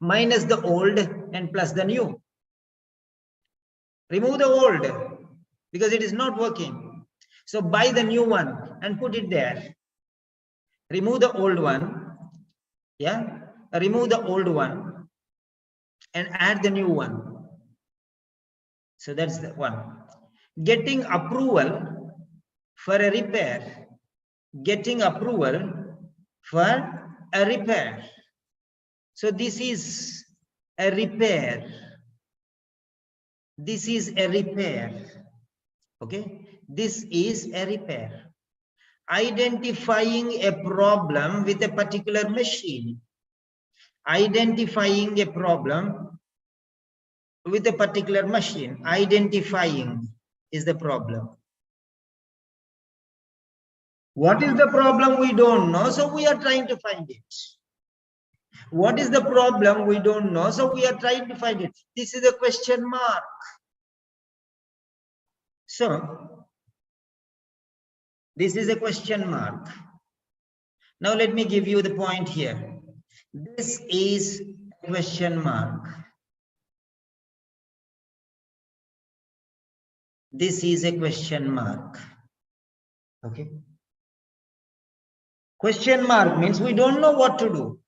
Minus the old and plus the new. Remove the old because it is not working. So buy the new one and put it there. Remove the old one. Yeah. Remove the old one and add the new one. So that's the one. Getting approval for a repair. Getting approval for a repair. So this is a repair. This is a repair. Okay. This is a repair. identifying a problem with a particular machine. Identifying a problem with a particular machine. Identifying is the problem. What is the problem? We don't know, so we are trying to find it. What is the problem? We don't know, so we are trying to find it. This is a question mark. So, this is a question mark. Now let me give you the point here. This is a question mark. This is a question mark. Okay. Question mark means we don't know what to do.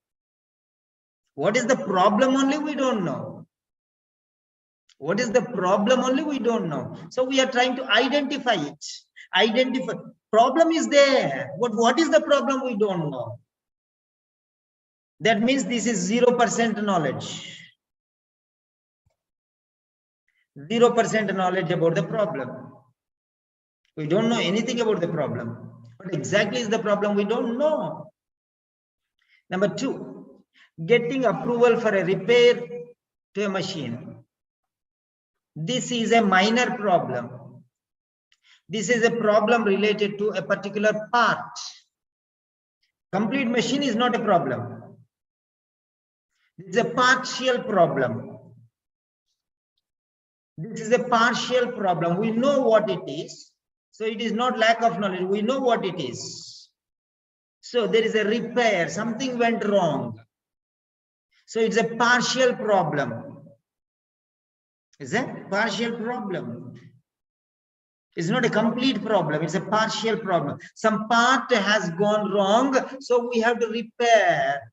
What is the problem only we don't know. What is the problem only we don't know. So we are trying to identify it. Identify. Problem is there. What is the problem we don't know. That means this is 0% knowledge. 0% knowledge about the problem. We don't know anything about the problem. What exactly is the problem? We don't know. Number 2, getting approval for a repair to a machine. This is a minor problem. This is a problem related to a particular part. Complete machine is not a problem. It's a partial problem. This is a partial problem. We know what it is. So it is not lack of knowledge. We know what it is. So there is a repair. Something went wrong. So it's a partial problem. Is a partial problem. It's not a complete problem. It's a partial problem. Some part has gone wrong. So we have to repair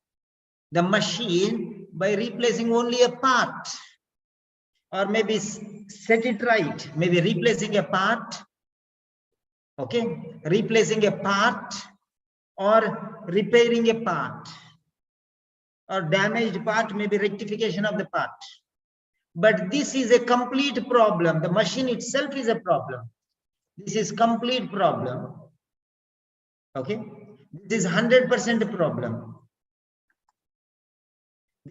the machine by replacing only a part. Or maybe set it right. Maybe replacing a part. Okay, replacing a part or repairing a part or damaged part, maybe rectification of the part. But this is a complete problem. The machine itself is a problem. This is complete problem. Okay, this is 100% problem.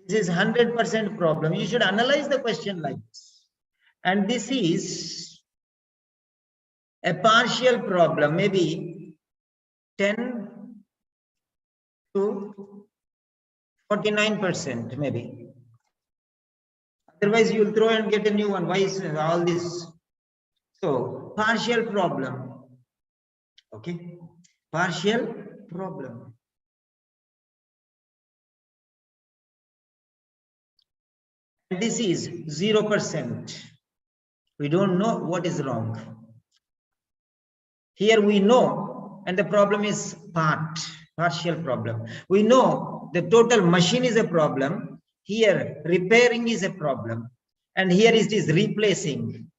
This is 100% problem. You should analyze the question like this. And this is a partial problem, maybe 10 to 49%, maybe. Otherwise, you will throw and get a new one. Why is all this? So, partial problem. Okay, partial problem. And this is 0%. We don't know what is wrong. Here we know, and the problem is partial problem. We know the total machine is a problem. Here, repairing is a problem. And here it is replacing.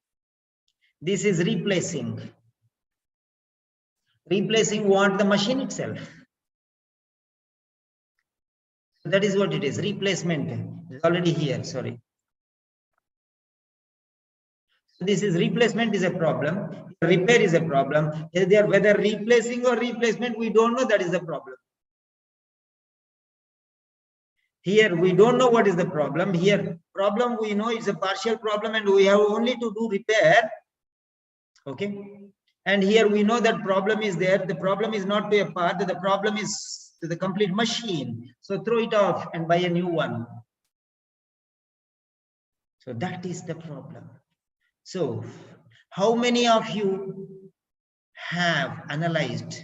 This is replacing. Replacing what? The machine itself. That is what it is. Replacement is already here. Sorry. This is replacement is a problem. Repair is a problem. Whether replacing or replacement, we don't know. That is the problem. Here we don't know what is the problem. Here problem we know is a partial problem and we have only to do repair. Okay. And here we know that problem is there. The problem is not to a part. The problem is to the complete machine. So throw it off and buy a new one. So that is the problem. So how many of you have analyzed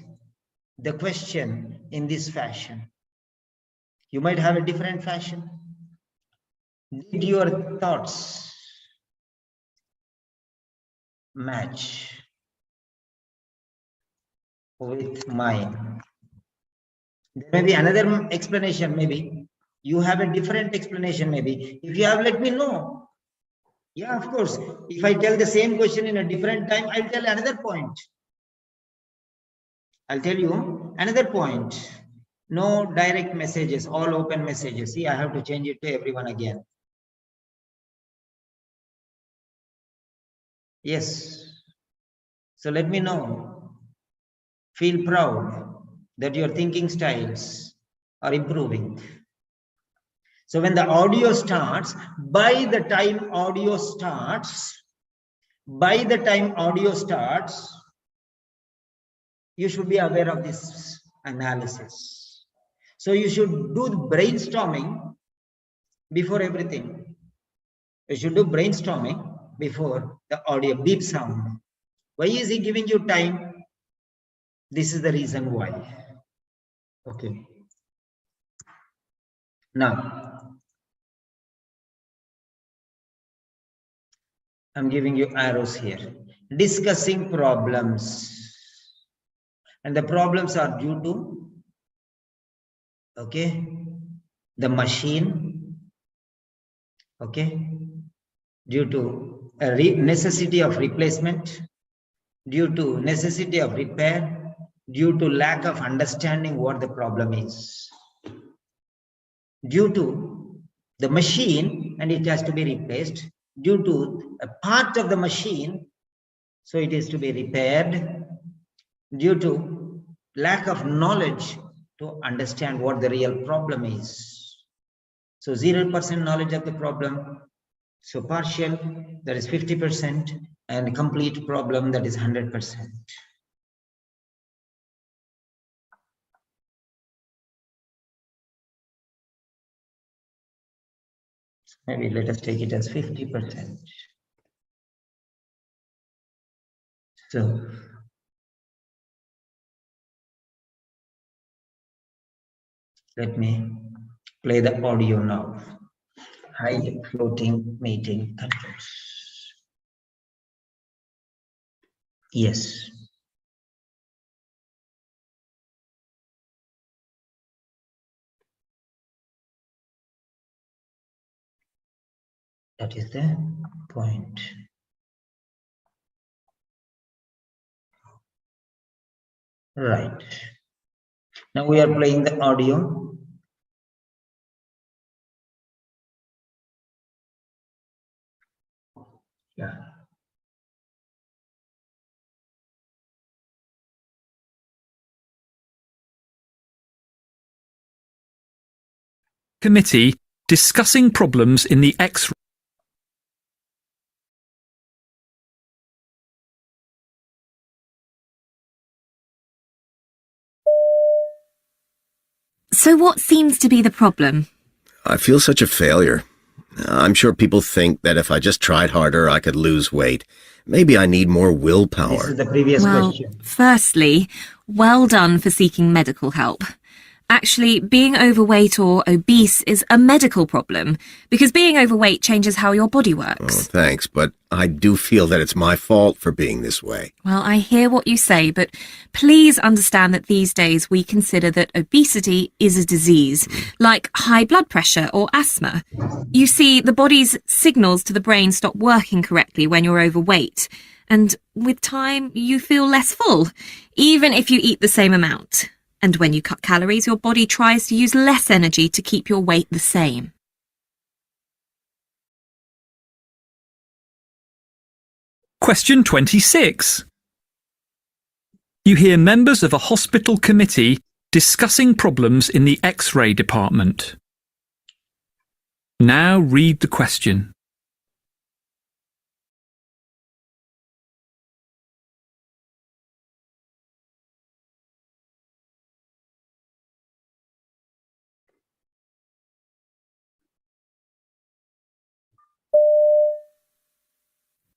the question in this fashion? You might have a different fashion. Did your thoughts match with mine? There may be another explanation, maybe. You have a different explanation, maybe. If you have, let me know. Yeah, of course. If I tell the same question in a different time, I'll tell another point. I'll tell you another point. No direct messages, all open messages. See, I have to change it to everyone again. Yes. So let me know. Feel proud that your thinking styles are improving. So when the audio starts, by the time audio starts, you should be aware of this analysis. So you should do the brainstorming before everything. You should do brainstorming before the audio beep sound. Why is he giving you time? This is the reason why. Okay. Now, I'm giving you arrows here. Discussing problems. And the problems are due to, okay, the machine, okay, due to a necessity of replacement, due to necessity of repair, due to lack of understanding what the problem is, due to the machine and it has to be replaced, due to a part of the machine, so it is to be repaired, due to lack of knowledge to understand what the real problem is. So 0% knowledge of the problem, so partial, that is 50%, and complete problem, that is 100%. Maybe let us take it as 50%. So let me play the audio now. Hide floating meeting controls. Yes. That is the point. Right. Now we are playing the audio. Yeah. Committee discussing problems in the X-ray. So what seems to be the problem? I feel such a failure. I'm sure people think that if I just tried harder, I could lose weight. Maybe I need more This willpower. is the previous Well, question. firstly, well done for seeking medical help. Actually, being overweight or obese is a medical problem because being overweight changes how your body Oh, works. thanks, but I do feel that it's my fault for being this way. Well, I hear what you say, but please understand that these days we consider that obesity is a disease, like high blood pressure or asthma. You see, the body's signals to the brain stop working correctly when you're overweight, and with time you feel less full, even if you eat the same amount. And when you cut calories, your body tries to use less energy to keep your weight the same. Question 26. You hear members of a hospital committee discussing problems in the X-ray department. Now read the question.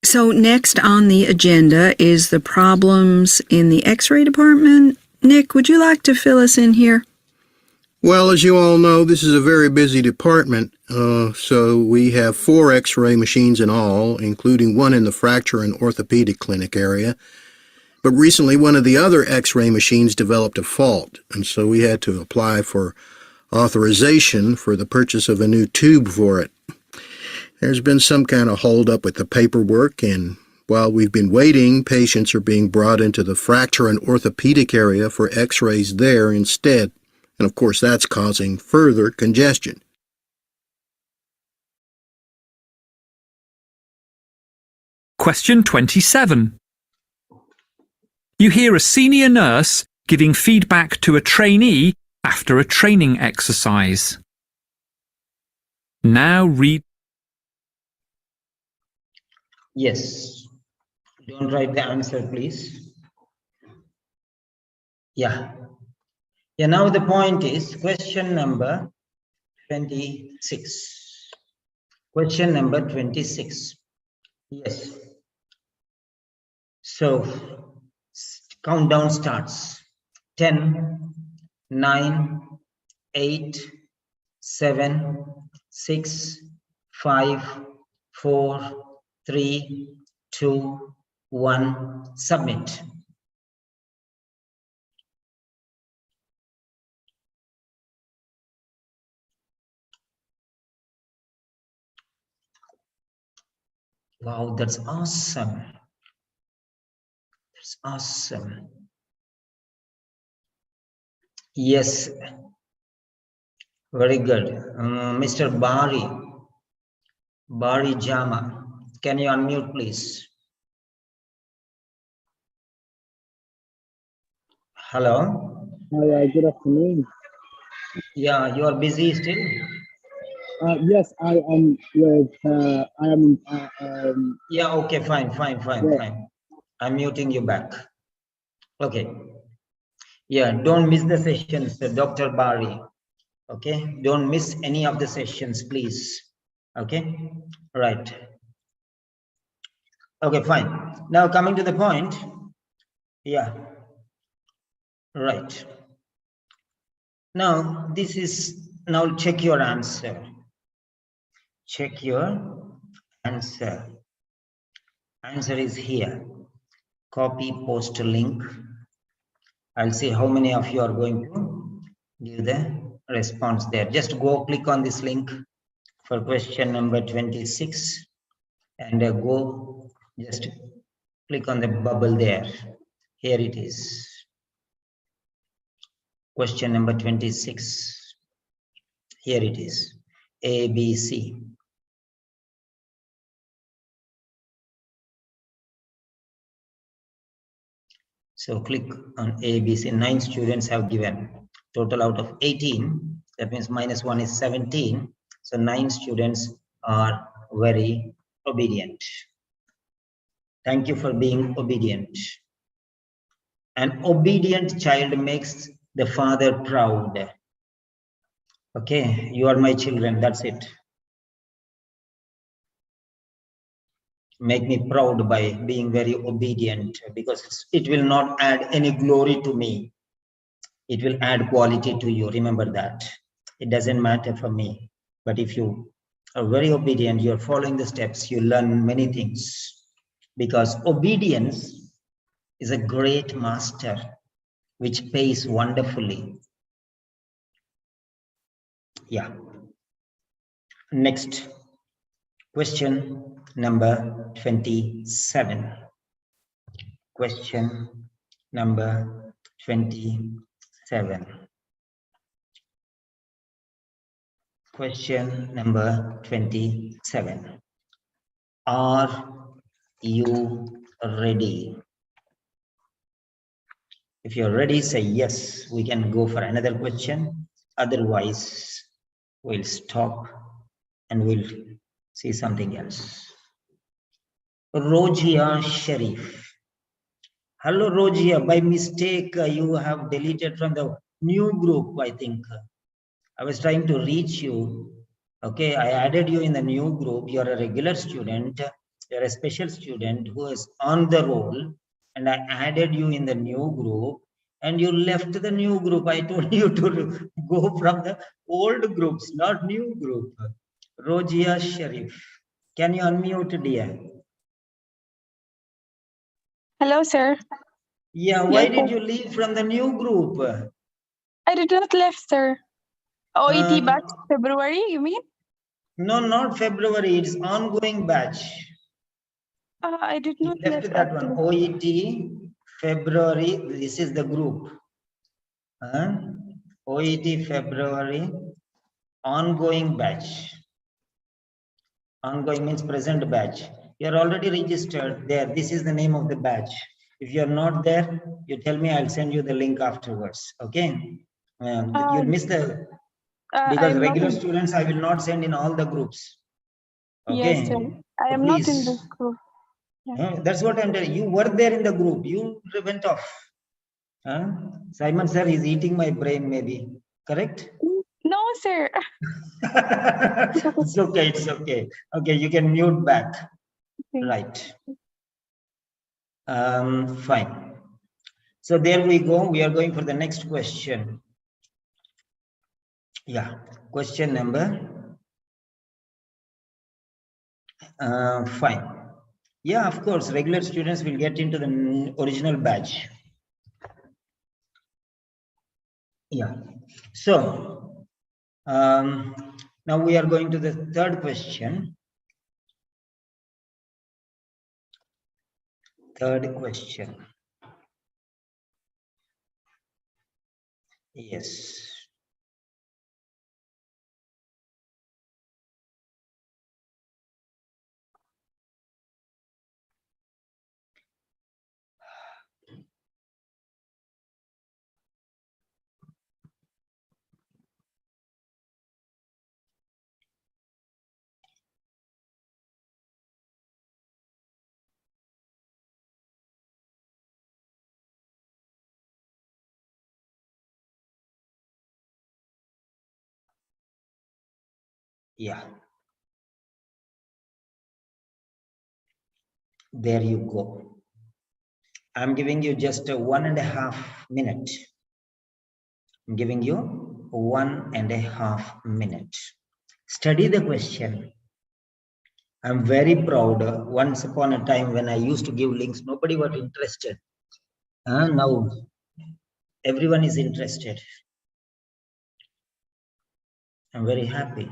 So next on the agenda is the problems in the X-ray department. Nick, would you like to fill us in here? Well, as you all know, this is a very busy department, so we have 4 X-ray machines in all, including one in the fracture and orthopedic clinic area. But recently, one of the other X-ray machines developed a fault, and so we had to apply for authorization for the purchase of a new tube for it. There's been some kind of holdup with the paperwork, and while we've been waiting, patients are being brought into the fracture and orthopedic area for X-rays there instead. And of course, that's causing further congestion. Question 27. You hear a senior nurse giving feedback to a trainee after a training exercise. Now read. Yes. Don't write the answer, please. Yeah. Yeah, now the point is question number 26. Question number 26. Yes. So, countdown starts. 10, 9, 8, 7, 6, 5, 4, 3, 2, 1. Submit. Wow, that's awesome. That's awesome. Yes, very good. Mr. Bari Jama, can you unmute, please? Hello? Hi, good afternoon. Yeah, you are busy still? Yes, I am with, Yeah, okay, fine. yeah. I'm muting you back. Okay. Yeah, don't miss the sessions, Dr. Bari. Okay, don't miss any of the sessions, please. Okay, right. Okay, fine. Now coming to the point. Yeah, right. Now this is, now check your answer. Check your answer. Answer is here. Copy, post link. I'll see how many of you are going to give the response there. Just go click on this link for question number 26 and go just click on the bubble there. Here it is. Question number 26. Here it is. A, B, C. So click on A, B, C. 9 students have given. Total out of 18. That means -1 is 17. So 9 students are very obedient. Thank you for being obedient. An obedient child makes the father proud. Okay, you are my children, that's it. Make me proud by being very obedient, because it will not add any glory to me. It will add quality to you. Remember that. It doesn't matter for me. But if you are very obedient, you're following the steps, you learn many things. Because obedience is a great master which pays wonderfully. Yeah. Next. Question number 27. Question number 27. Question number 27. Are you ready? If you're ready, say yes. We can go for another question. Otherwise, we'll stop and we'll see something else. Rojia Sharif. Hello, Rojia. By mistake, you have deleted from the new group, I think. I was trying to reach you. Okay, I added you in the new group. You're a regular student. You're a special student who is on the roll. And I added you in the new group. And you left the new group. I told you to go from the old groups, not new group. Rojia Sharif. Can you unmute, dear? Hello, sir. Yeah, why Yes, did sir. you leave from the new group? I did not left, sir. OET batch Uh, February, you mean? No, not February. It's ongoing batch. I did You not left left that one. actually. OET February. This is the group. OET February. Ongoing batch. Ongoing means present batch. You are already registered there. This is the name of the batch. If you're not there, you tell me, I'll send you the link afterwards. Okay. You'll miss the, because I'm not regular in, students, I will not send in all the groups. yes, sir. Okay. I So am not in please. this group. That's what I'm telling you. You were there in the group. You went off. Simon sir is eating my brain, maybe. Correct? No, sir. It's okay. It's okay. Okay, you can mute back. Okay. Right. Fine. So there we go. We are going for the next question. Yeah. Question number. Fine. Yeah, of course, regular students will get into the original batch. Yeah. So now we are going to the third question. Third question. Yes. Yeah. There you go. I'm giving you just a 1.5 minute. I'm giving you 1.5 minute. Study the question. I'm very proud. Once upon a time when I used to give links, nobody was interested. Now everyone is interested. I'm very happy.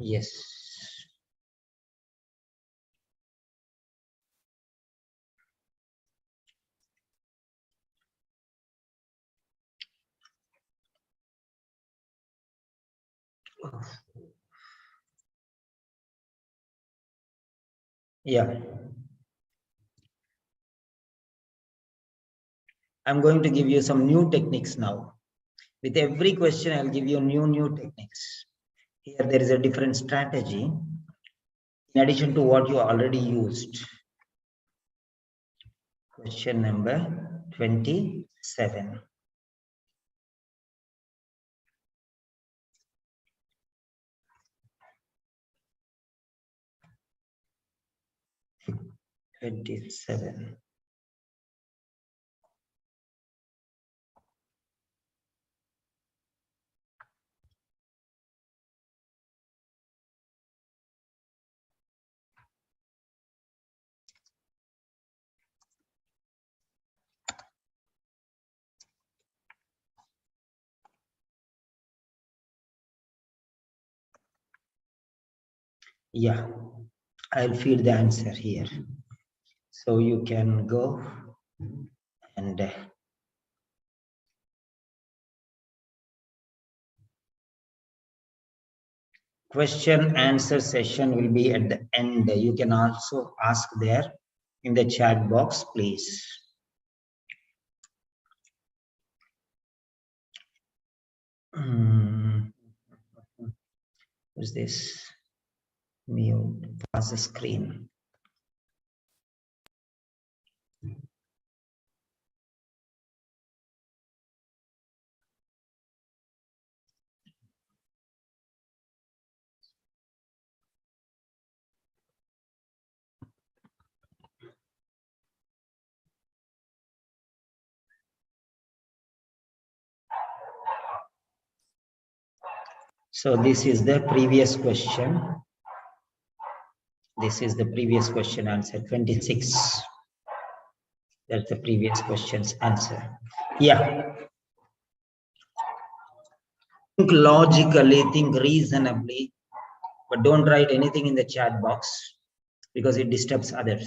Yes. Yeah. I'm going to give you some new techniques now. With every question, I'll give you new techniques. Here, there is a different strategy in addition to what you already used. Question number 27. Yeah, I'll feed the answer here. So you can go and question answer session will be at the end. You can also ask there in the chat box, please. What's this? Mute, pause the screen. So this is the previous question. This is the previous question answer, 26. That's the previous question's answer. Yeah. Think logically, think reasonably, but don't write anything in the chat box because it disturbs others.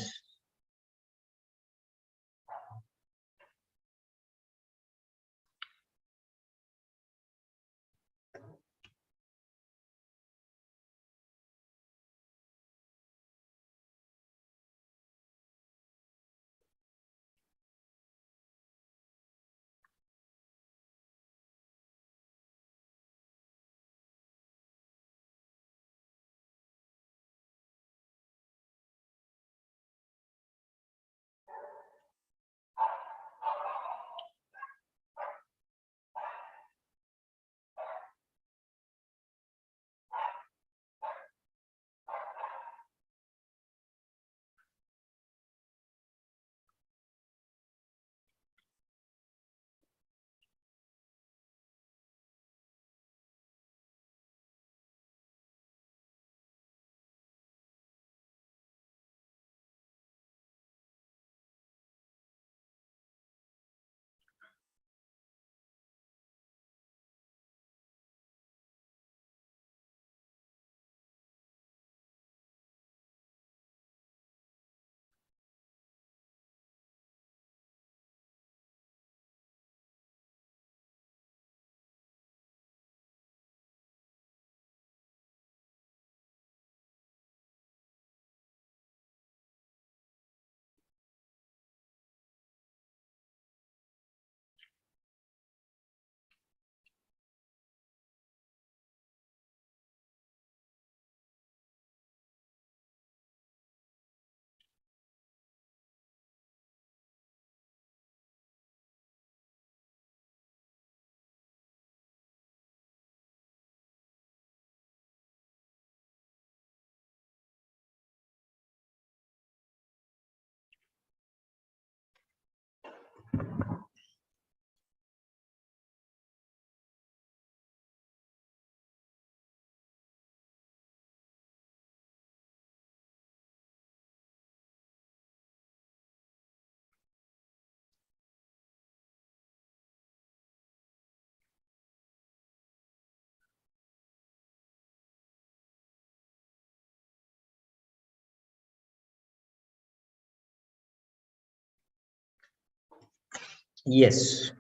Yes.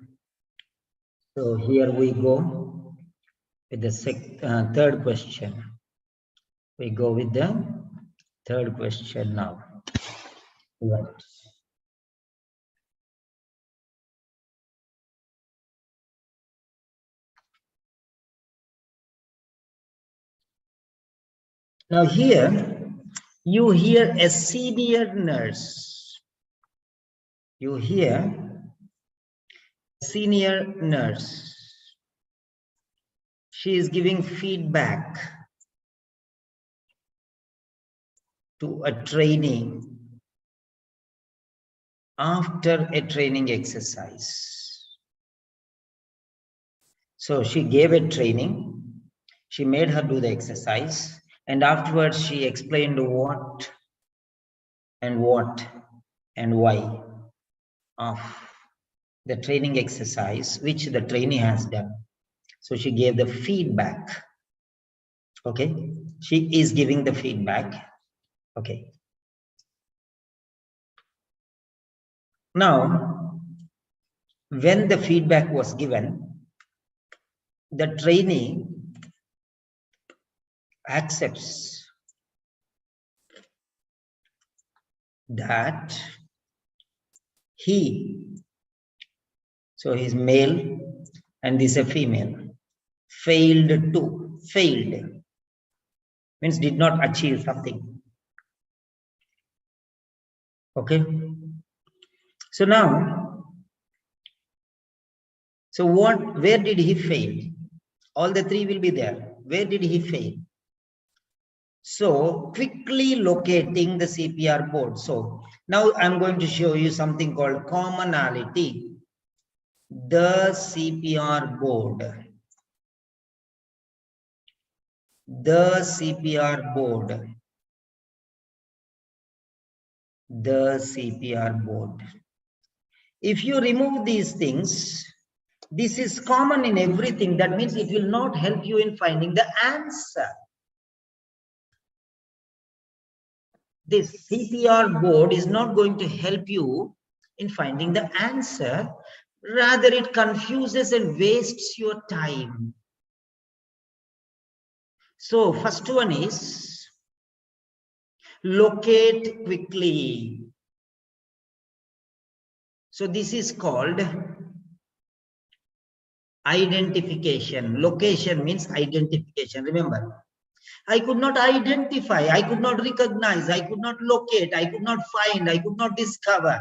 So here we go with the third question. We go with the third question now. Right. Now here you hear a senior nurse. You hear a senior nurse. She is giving feedback to a trainee after a training exercise. So she gave a training, she made her do the exercise, and afterwards she explained what and why of the training exercise which the trainee has done. So she gave the feedback. Okay, she is giving the feedback. Okay. Now, when the feedback was given, the trainee accepts that so he's male and this is a female, failed means did not achieve something. Okay. So now, where did he fail? All the three will be there. Where did he fail? So quickly locating the CPR board. So now I'm going to show you something called commonality. The CPR board. The CPR board the CPR board. If you remove these things, this is common in everything. That means it will not help you in finding the answer. This CPR board is not going to help you in finding the answer. Rather, it confuses and wastes your time. So, first one is locate quickly. So, this is called identification. Location means identification. Remember, I could not identify, I could not recognize, I could not locate, I could not find, I could not discover.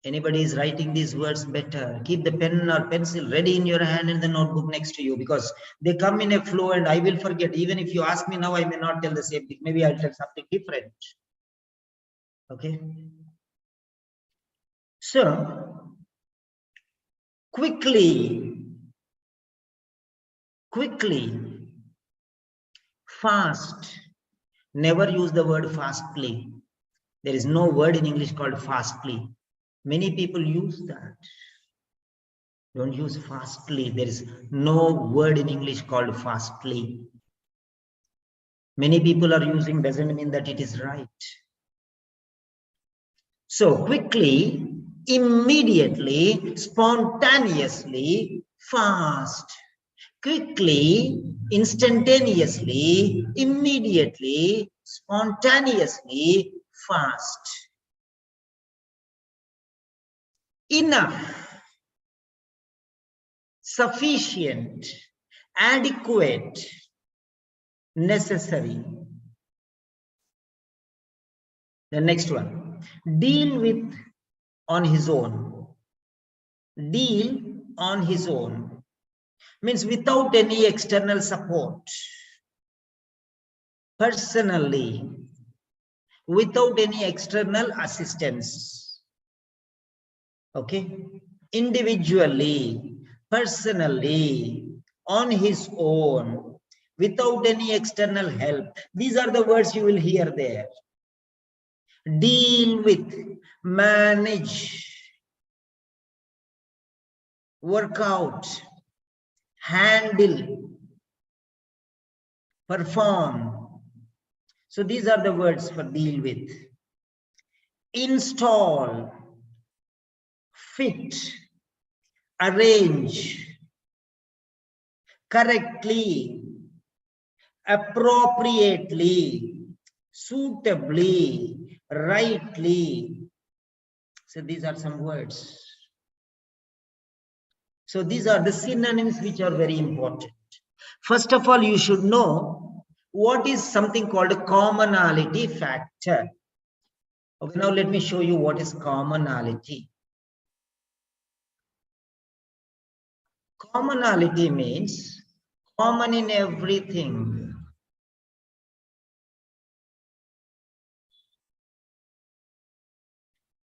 Anybody is writing these words better, keep the pen or pencil ready in your hand and the notebook next to you, because they come in a flow and I will forget. Even if you ask me now, I may not tell the same thing. Maybe I'll tell something different. Okay. So, quickly, fast. Never use the word fastly. There is no word in English called fastly. Many people use that. Don't use fastly. There is no word in English called fastly. Many people are using, doesn't mean that it is right. So quickly, immediately, spontaneously, fast. Quickly, instantaneously, immediately, spontaneously, fast. Enough, sufficient, adequate, necessary. The next one, deal with on his own. Deal on his own means without any external support. Personally, without any external assistance. Okay, individually, personally, on his own, without any external help. These are the words you will hear there. Deal with, manage, work out, handle, perform. So these are the words for deal with. Install, fit, arrange, correctly, appropriately, suitably, rightly. So these are some words. So these are the synonyms which are very important. First of all, you should know what is something called a commonality factor. Okay, now let me show you what is commonality. Commonality means common in everything.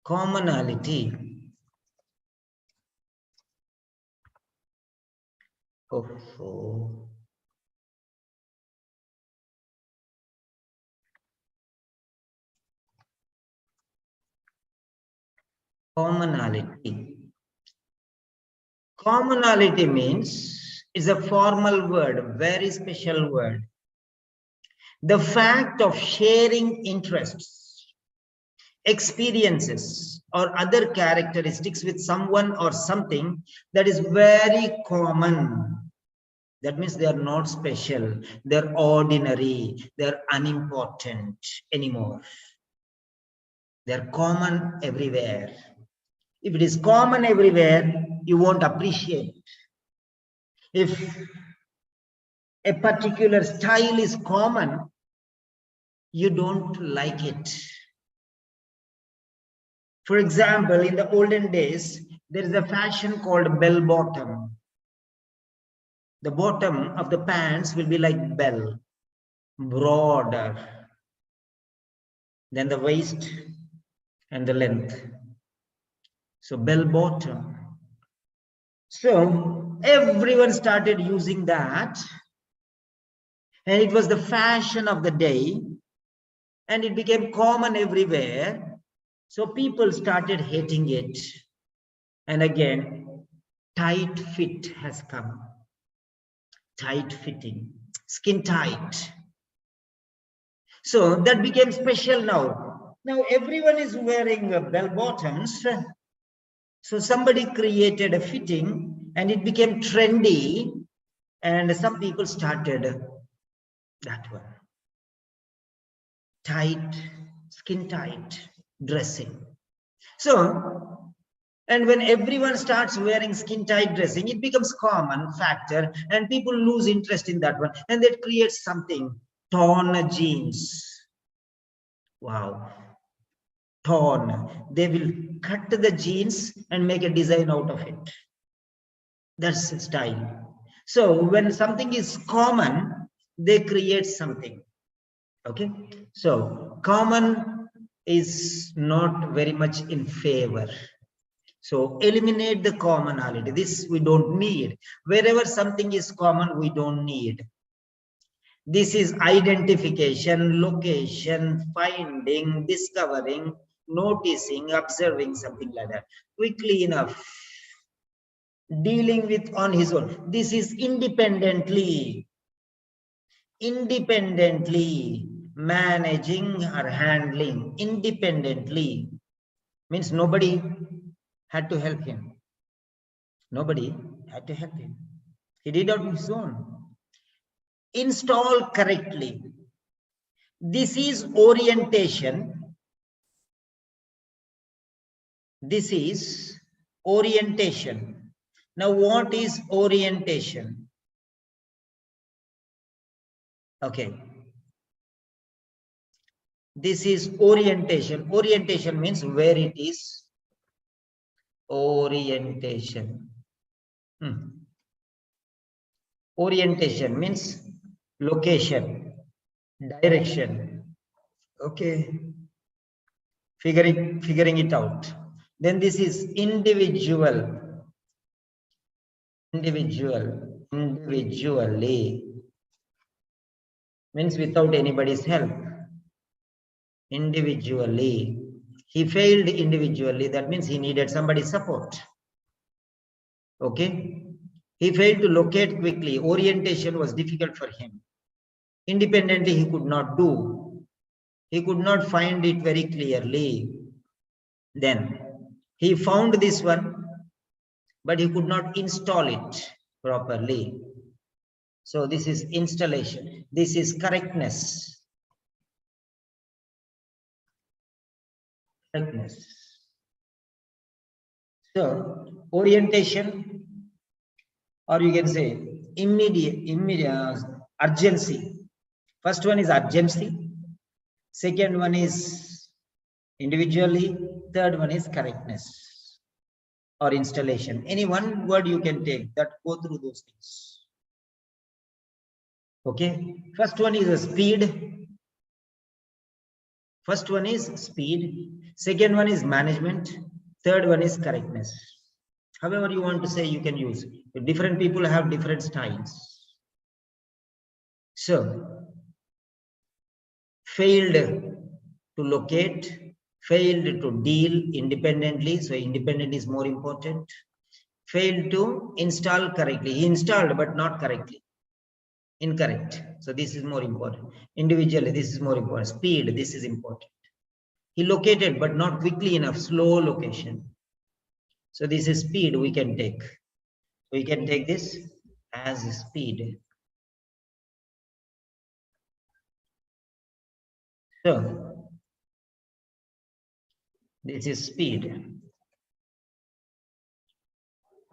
Commonality. Oh. Commonality. Commonality means is a formal word, very special word. The fact of sharing interests, experiences, or other characteristics with someone or something that is very common. That means they are not special, they're ordinary, they're unimportant anymore. They're common everywhere. If it is common everywhere, you won't appreciate it. If a particular style is common, you don't like it. For example, in the olden days, there is a fashion called bell bottom. The bottom of the pants will be like bell, broader than the waist and the length. So bell bottom. So everyone started using that, and it was the fashion of the day. and it became common everywhere. So people started hating it. And again, tight fit has come. Tight fitting, skin tight. So that became special now. Now everyone is wearing bell bottoms. So somebody created a fitting and it became trendy. And some people started that one. Tight, skin tight dressing. So, and when everyone starts wearing skin tight dressing, it becomes common factor and people lose interest in that one. And that creates something, torn jeans. Wow. Torn. They will cut the jeans and make a design out of it. That's the style. So when something is common, they create something. Okay. So common is not very much in favor. So eliminate the commonality. This we don't need. Wherever something is common, we don't need. This is identification, location, finding, discovering, noticing, observing, something like that. Quickly enough. Dealing with on his own. This is independently. Independently managing or handling. Independently means nobody had to help him. Nobody had to help him. He did it on his own. Install correctly. This is orientation. This is orientation. Now, what is orientation? Okay. This is orientation. Orientation means where it is. Orientation. Orientation means location, direction. Okay. Figuring it out. Then this is individual. Individually means without anybody's help. Individually. He failed individually. That means he needed somebody's support. Okay. He failed to locate quickly. Orientation was difficult for him. Independently, he could not do. He could not find it very clearly. Then he found this one, but he could not install it properly. So this is installation. This is correctness. Correctness. So orientation, or you can say immediate urgency. First one is urgency. Second one is individually. Third one is correctness or installation. Any one word you can take that go through those things. Okay. First one is a speed. First one is speed. Second one is management. Third one is correctness. However you want to say, you can use. Different people have different styles. So, failed to locate, failed to deal independently. So, independent is more important. Failed to install correctly. He installed, but not correctly. Incorrect. So, this is more important. Individually, this is more important. Speed, this is important. He located, but not quickly enough. Slow location. So, this is speed we can take. We can take this as speed. So, this is speed.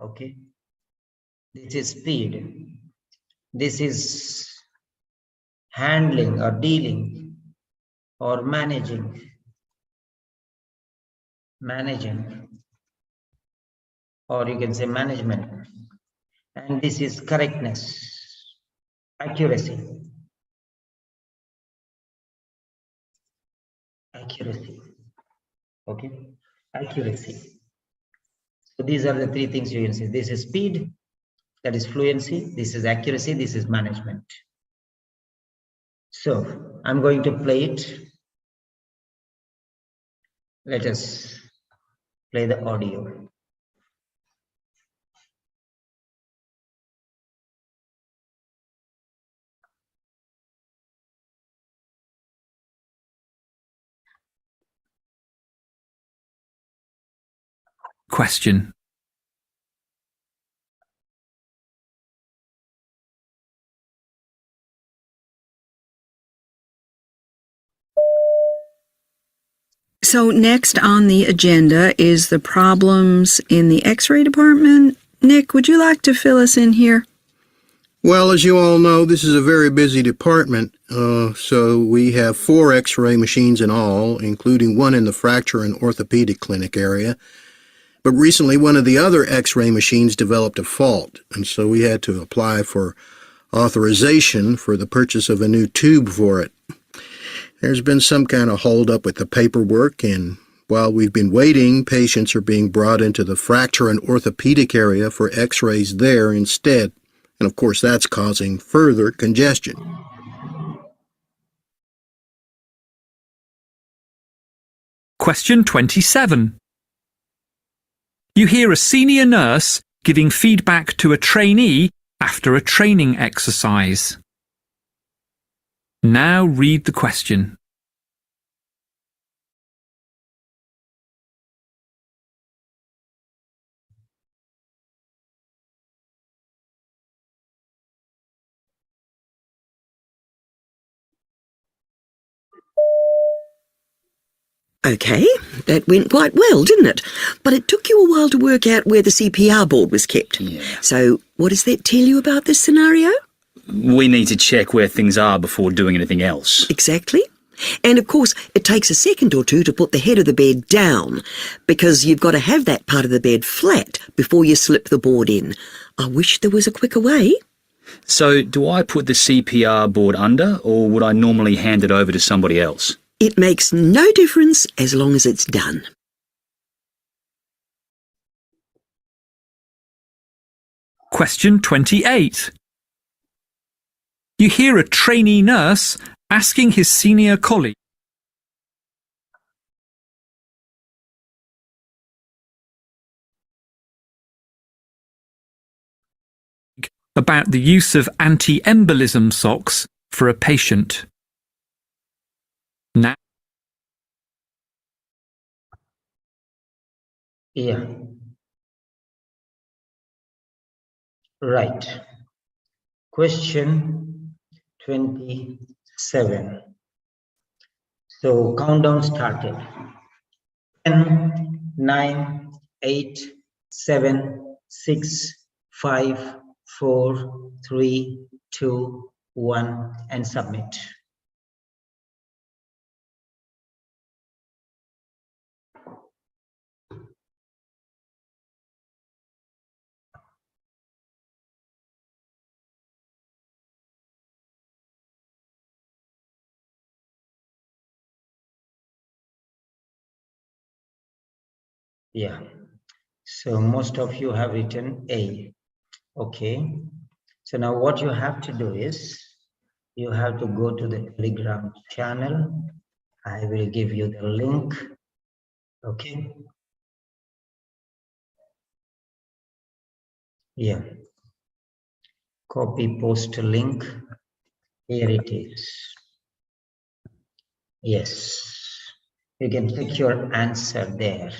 Okay. This is speed. This is handling or dealing or managing. Managing. Or you can say management. And this is correctness, accuracy. Accuracy. Okay, accuracy. So these are the three things you can see. This is speed, that is fluency. This is accuracy. This is management. So I'm going to play it. Let us play the audio. Question. So next on the agenda is the problems in the X-ray department. Nick, would you like to fill us in here? Well, as you all know, this is a very busy department, so we have 4 X-ray machines in all, including one in the fracture and orthopedic clinic area. But recently, one of the other X-ray machines developed a fault, and so we had to apply for authorization for the purchase of a new tube for it. There's been some kind of hold-up with the paperwork, and while we've been waiting, patients are being brought into the fracture and orthopedic area for X-rays there instead. And of course, that's causing further congestion. Question 27. You hear a senior nurse giving feedback to a trainee after a training exercise. Now read the question. Okay, that went quite well, didn't it? But it took you a while to work out where the CPR board was kept. Yeah. So, what does that tell you about this scenario? We need to check where things are before doing anything else. Exactly. And of course, it takes a second or two to put the head of the bed down, because you've got to have that part of the bed flat before you slip the board in. I wish there was a quicker way. So, do I put the CPR board under, or would I normally hand it over to somebody else? It makes no difference as long as it's done. Question 28. You hear a trainee nurse asking his senior colleague about the use of anti-embolism socks for a patient. Now, Yeah. Right. Question 27. So countdown started. 10, 9, 8, 7, 6, 5, 4, 3, 2, 1, and submit. Yeah, so most of you have written A. Okay, so now what you have to do is you have to go to the Telegram channel. I will give you the link. Okay. Yeah. Copy post link. Here it is. Yes. You can check your answer there.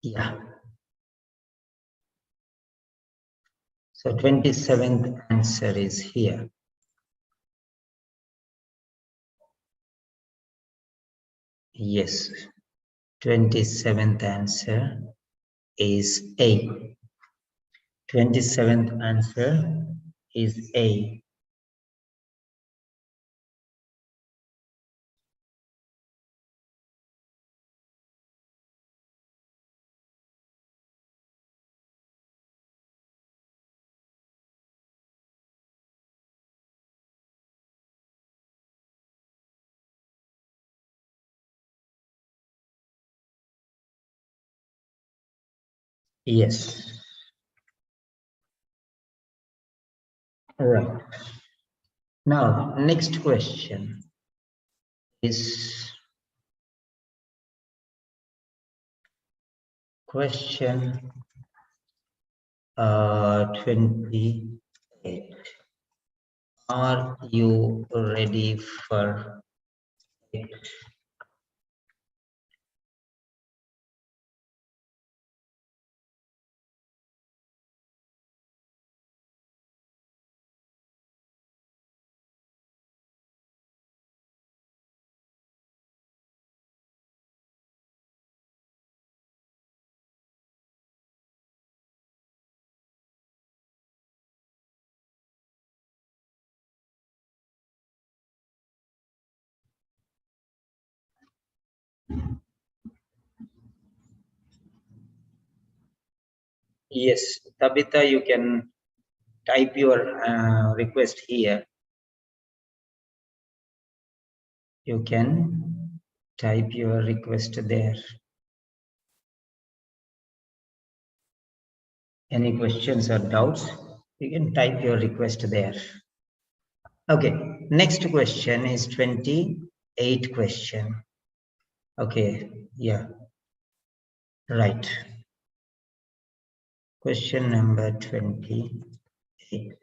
Yeah. So 27th answer is here. Yes. 27th answer is A. 27th answer is A. Yes. All right. Now, next question is question 28. Are you ready for it? Yes, Tabitha, you can type your request here. You can type your request there. Any questions or doubts, you can type your request there. Okay, next question is 28 question. Okay, yeah, right. Question number 28.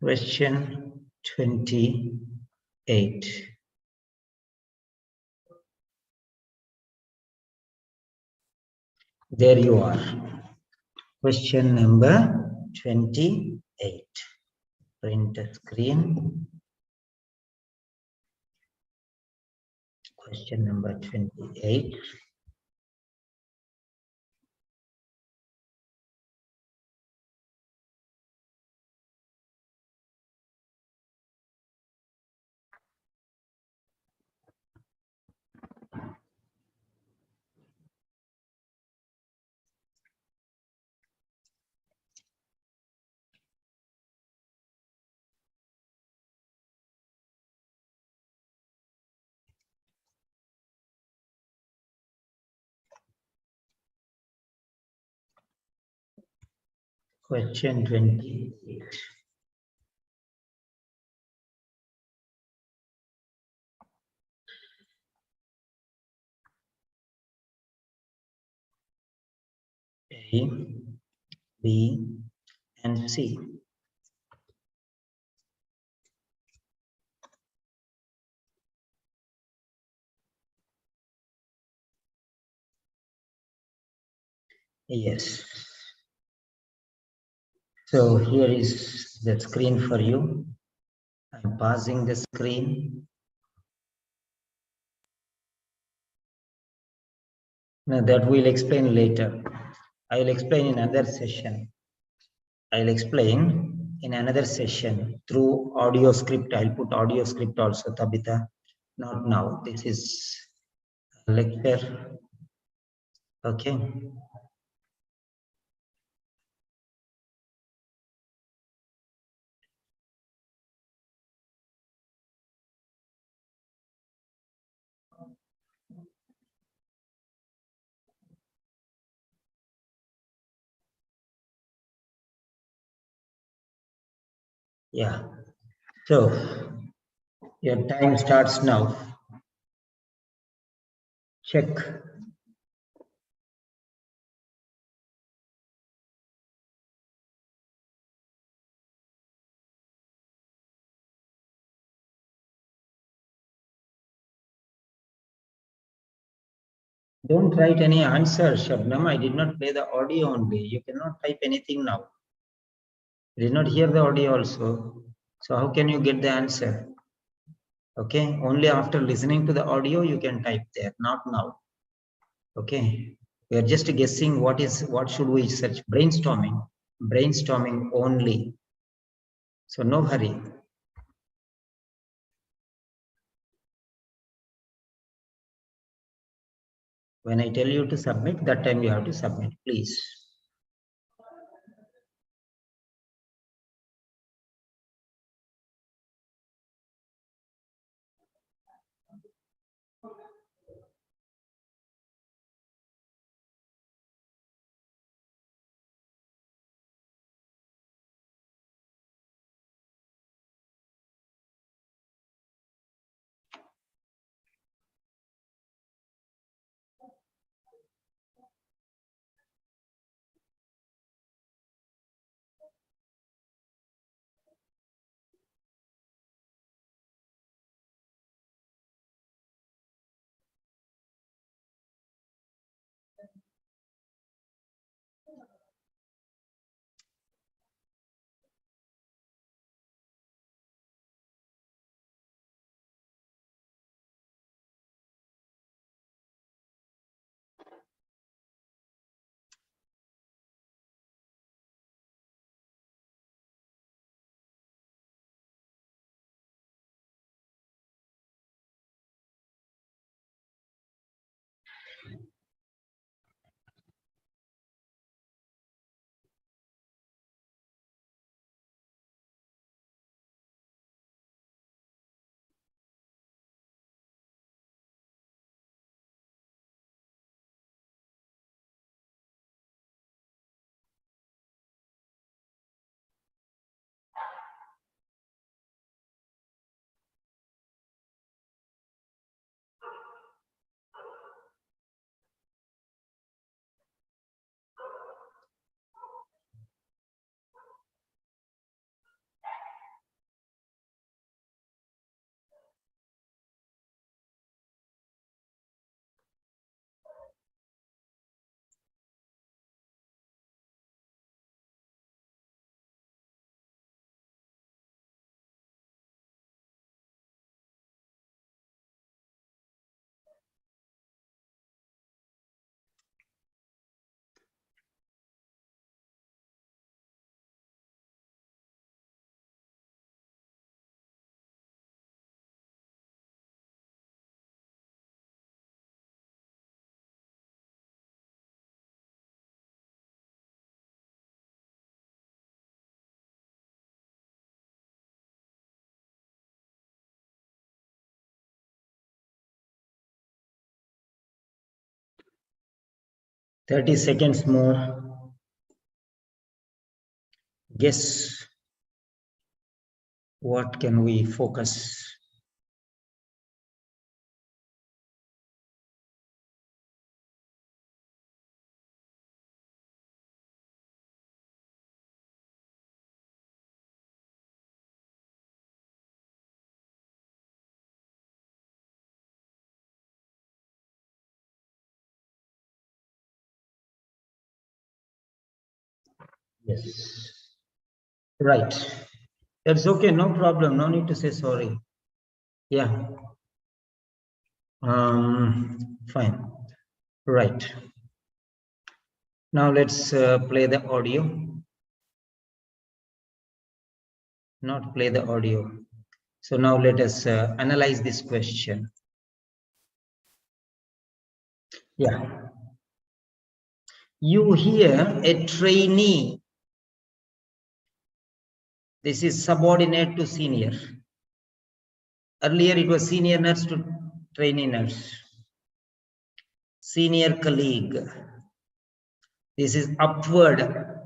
Question 28. There you are. Question number 28. Print the screen. Question number 28. Question 28. A, B, and C. Yes. So here is the screen for you. I'm passing the screen. Now that we'll explain later. I will explain in another session. I'll explain in another session through audio script. I'll put audio script also, Tabitha. Not now. This is a lecture. Okay. Yeah. So your time starts now. Check. Don't write any answer, Shabnam. I did not play the audio only. You cannot type anything now. You did not hear the audio also. So how can you get the answer? Okay, only after listening to the audio you can type there, not now. Okay, we are just guessing what should we search. Brainstorming only. So no hurry. When I tell you to submit, that time you have to submit, please. Thirty seconds more. Guess what can we focus? Yes. Right. That's okay, no problem. No need to say sorry. Yeah. Fine. Right. Now let's play the audio. Not play the audio. So now let us analyze this question. Yeah. You hear a trainee. This is subordinate to senior. Earlier it was senior nurse to trainee nurse. Senior colleague. This is upward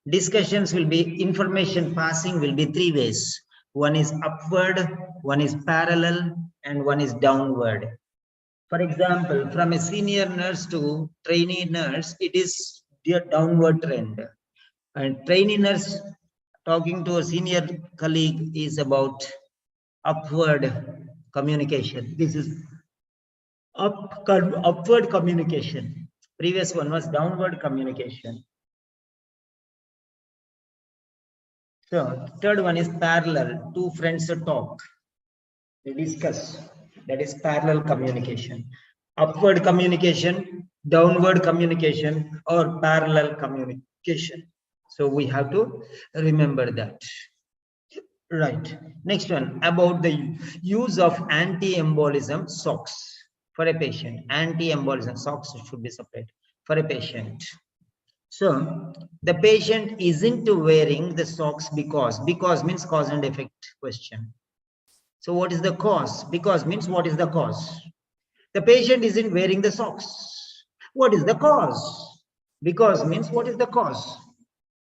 Discussions will be, information passing will be three ways. One is upward, one is parallel, and one is downward. For example, from a senior nurse to trainee nurse, it is the downward trend. And trainee nurse talking to a senior colleague is about upward communication. This is upward communication. Previous one was downward communication. So third one is parallel. Two friends talk, they discuss. That is parallel communication. Upward communication, downward communication, or parallel communication. So we have to remember that. Right. Next one, about the use of anti-embolism socks for a patient. Anti-embolism socks should be separate for a patient. So the patient isn't wearing the socks because means cause and effect question. So what is the cause? Because means what is the cause? The patient isn't wearing the socks. What is the cause? Because means what is the cause?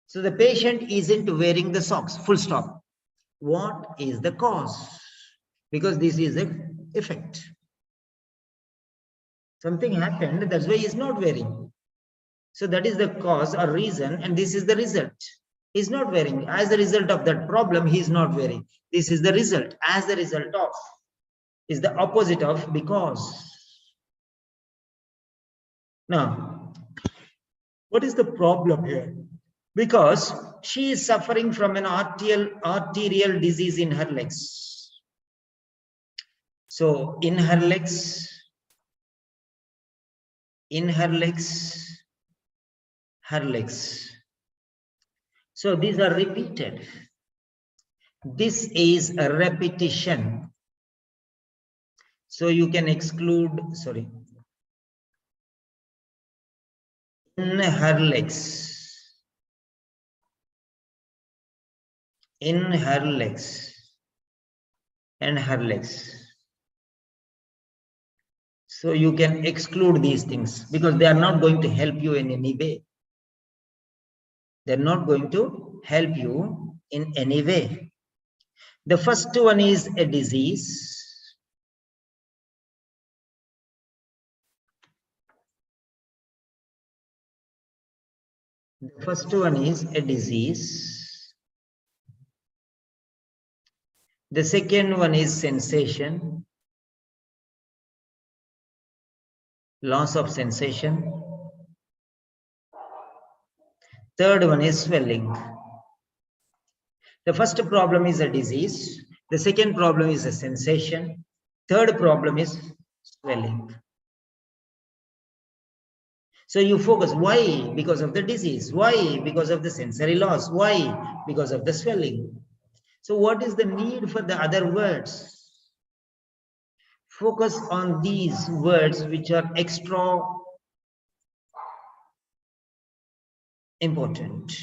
So the patient isn't wearing the socks, full stop. What is the cause? Because this is an effect. Something happened, that's why he is not wearing. So that is the cause or reason, and this is the result. He is not wearing. As a result of that problem, he is not wearing. This is the result. As the result of is the opposite of because. Now, what is the problem here? Because she is suffering from an arterial disease in her legs. So in her legs, her legs. So these are repeated. This is a repetition. So you can exclude, sorry. In her legs. In her legs. And her legs. So you can exclude these things because they are not going to help you in any way. They're not going to help you in any way. The first one is a disease. The first one is a disease. The second one is sensation. Loss of sensation. Third one is swelling. The first problem is a disease. The second problem is a sensation. Third problem is swelling. So you focus, why? Because of the disease. Why? Because of the sensory loss. Why? Because of the swelling. So what is the need for the other words? Focus on these words which are extra important.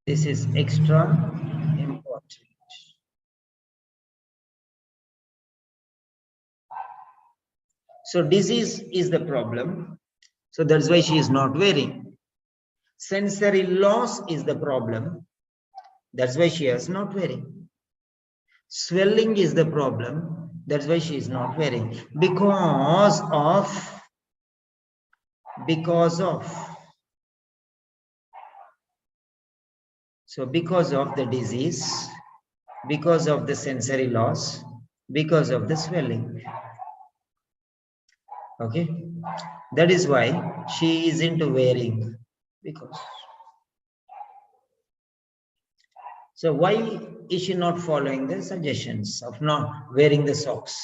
This is extra important. So disease is the problem. So that's why she is not wearing. Sensory loss is the problem. That's why she is not wearing. Swelling is the problem. That's why she is not wearing. Because of the disease, because of the sensory loss, because of the swelling. Okay, that is why she isn't wearing. Because. So why is she not following the suggestions of not wearing the socks,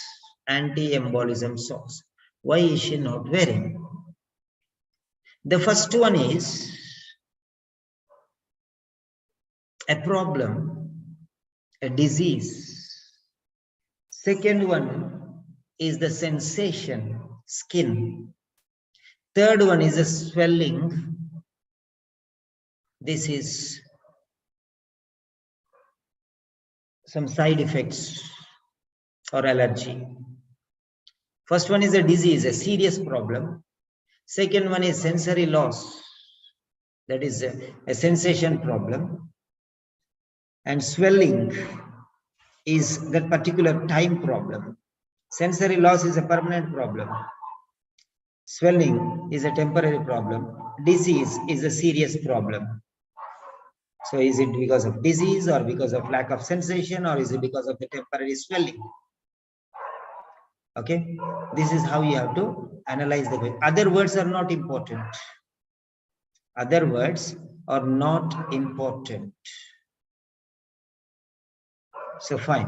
anti-embolism socks? Why is she not wearing? The first one is a problem, a disease. Second one is the sensation, skin. Third one is a swelling. This is some side effects. or allergy. First one is a disease, a serious problem. Second one is sensory loss. That is a sensation problem. And swelling is that particular time problem. Sensory loss is a permanent problem. Swelling is a temporary problem. Disease is a serious problem. So is it because of disease or because of lack of sensation, or is it because of the temporary swelling? Okay, this is how you have to analyze the question. Other words are not important. Other words are not important. So fine,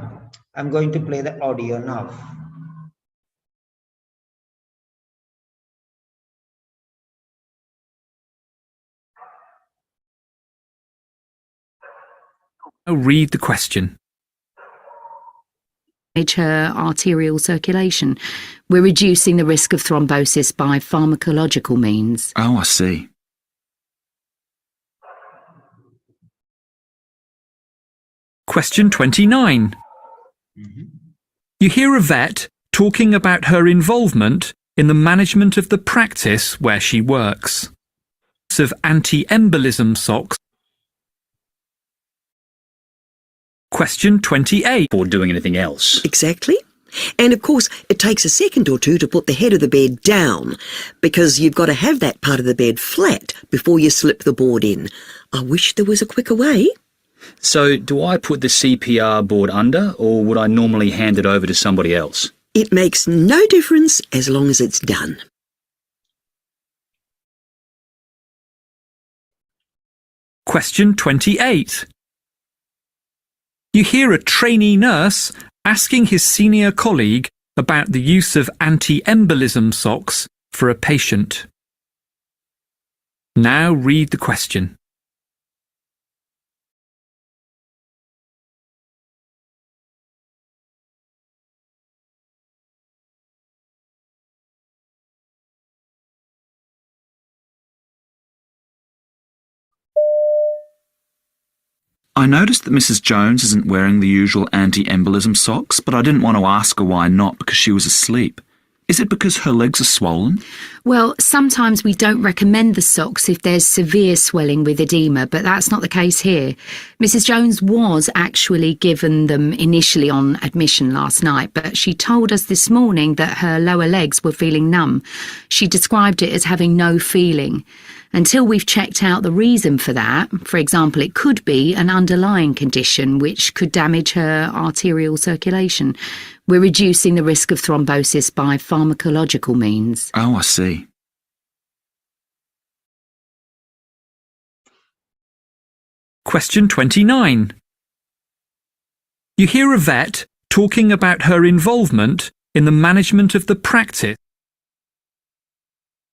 I'm going to play the audio now. Now read the question. Manage her arterial circulation. We're reducing the risk of thrombosis by pharmacological means. Oh, I see. Question 29. You hear a vet talking about her involvement in the management of the practice where she works. Of anti-embolism socks. Question 28. Or doing anything else. Exactly. And of course, it takes a second or two to put the head of the bed down, because you've got to have that part of the bed flat before you slip the board in. I wish there was a quicker way. So, do I put the CPR board under, or would I normally hand it over to somebody else? It makes no difference as long as it's done. Question 28. You hear a trainee nurse asking his senior colleague about the use of anti-embolism socks for a patient. Now read the question. I noticed that Mrs. Jones isn't wearing the usual anti-embolism socks, but I didn't want to ask her why not because she was asleep. Is it because her legs are swollen? Well, sometimes we don't recommend the socks if there's severe swelling with edema, but that's not the case here. Mrs. Jones was actually given them initially on admission last night, but she told us this morning that her lower legs were feeling numb. She described it as having no feeling. Until we've checked out the reason for that, for example, it could be an underlying condition which could damage her arterial circulation. We're reducing the risk of thrombosis by pharmacological means. Oh, I see. Question 29. You hear a vet talking about her involvement in the management of the practice.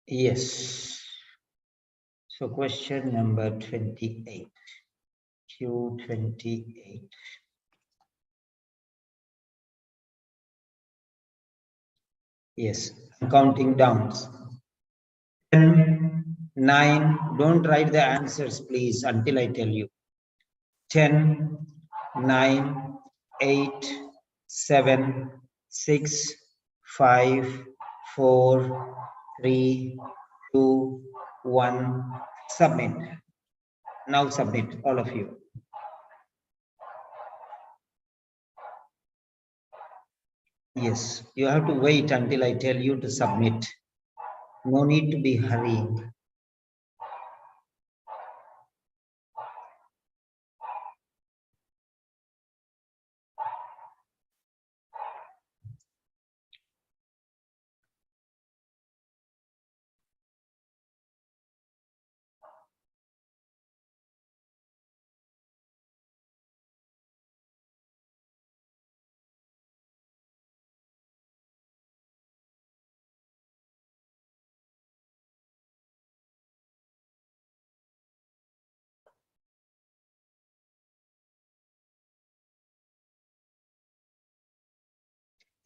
Yes. So question number 28. Q28. Yes, I'm counting down. 10, 9, don't write the answers please until I tell you. 10, 9, 8, 7, 6, 5, 4, 3, 2, 1. Submit. Now submit, all of you. Yes, you have to wait until I tell you to submit. No need to be hurrying.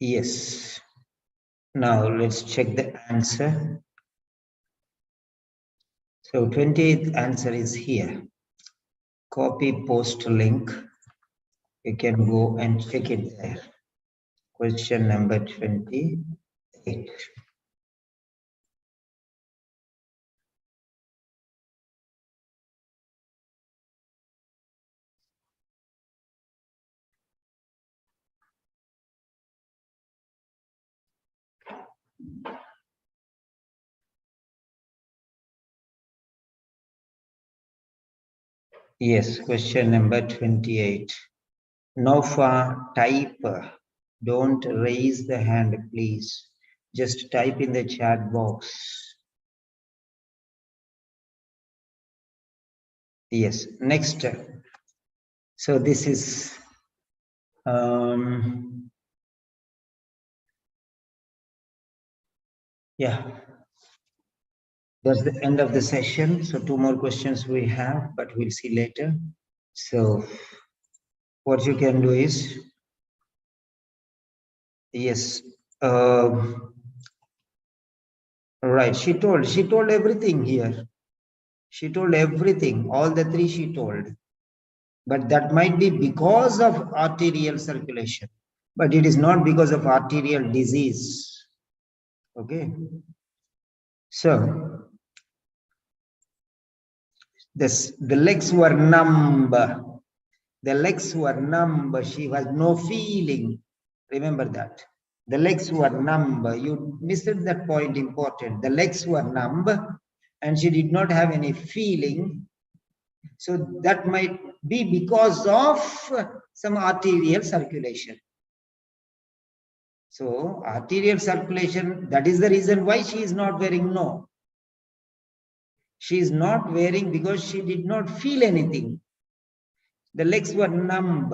Yes. Now let's check the answer. So 28th answer is here. Copy post link. You can go and check it there. Question number 28. Yes, question number 28. Nofa, type. Don't raise the hand, please. Just type in the chat box. Yes, next. So this is yeah. That's the end of the session. So 2 more questions we have, but we'll see later. So what you can do is, yes, right. She told everything here. She told everything, all the 3 she told. But that might be because of arterial circulation, but it is not because of arterial disease. Okay. So the legs were numb. The legs were numb. She has no feeling. Remember that. The legs were numb. You missed that point, important. The legs were numb and she did not have any feeling. So that might be because of some arterial circulation. So arterial circulation, that is the reason why she is not wearing. No. She is not wearing because she did not feel anything. The legs were numb.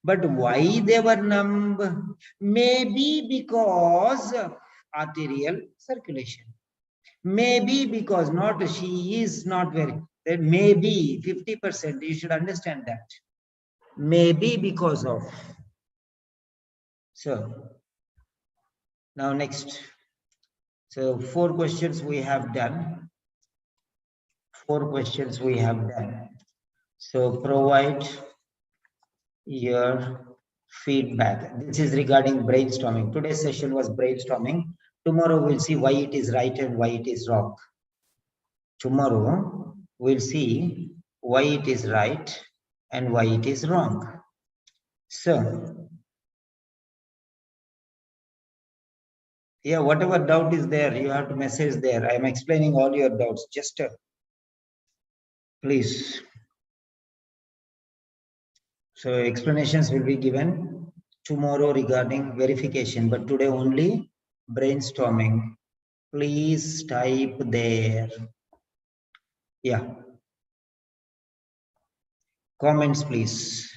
But why they were numb? Maybe because of arterial circulation. Maybe because not, she is not wearing. That maybe 50%, you should understand that. Maybe because of. So now next. So 4 questions we have done. 4 questions we have done. So provide your feedback. This is regarding brainstorming. Today's session was brainstorming. Tomorrow we'll see why it is right and why it is wrong. Tomorrow we'll see why it is right and why it is wrong. So yeah, whatever doubt is there, you have to message there. I am explaining all your doubts. Just please. So explanations will be given tomorrow regarding verification, but today only brainstorming. Please type there. Yeah. Comments, please.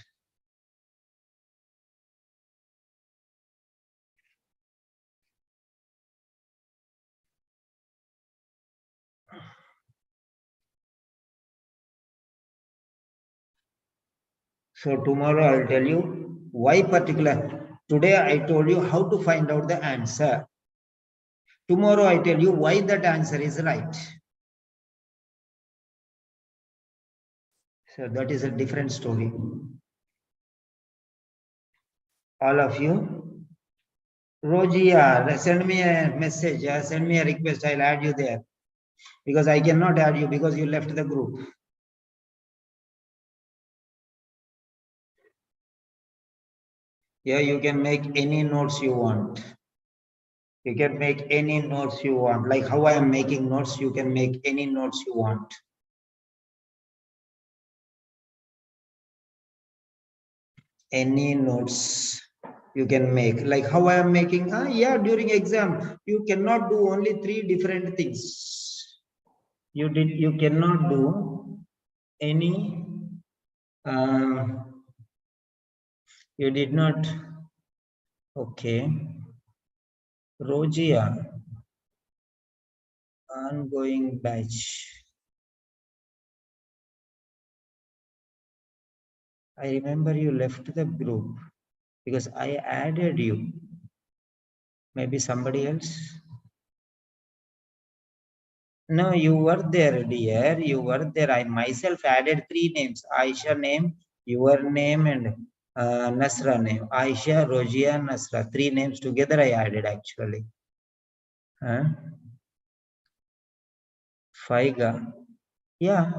So tomorrow I'll tell you why particular. Today I told you how to find out the answer. Tomorrow I tell you why that answer is right. So that is a different story. All of you. Rojia, send me a message, send me a request, I'll add you there. Because I cannot add you because you left the group. Yeah, you can make any notes you want. You can make any notes you want. Like how I am making notes, you can make any notes you want. Any notes you can make. Like how I am making, yeah, during exam, you cannot do only 3 different things. You cannot do any, you did not, okay. Rojia, ongoing batch. I remember you left the group because I added you. Maybe somebody else? No, you were there, dear. You were there. I myself added 3 names. Aisha name, your name, and Nasra name. Aisha, Rojia, Nasra. 3 names together I added actually. Faiga. Yeah.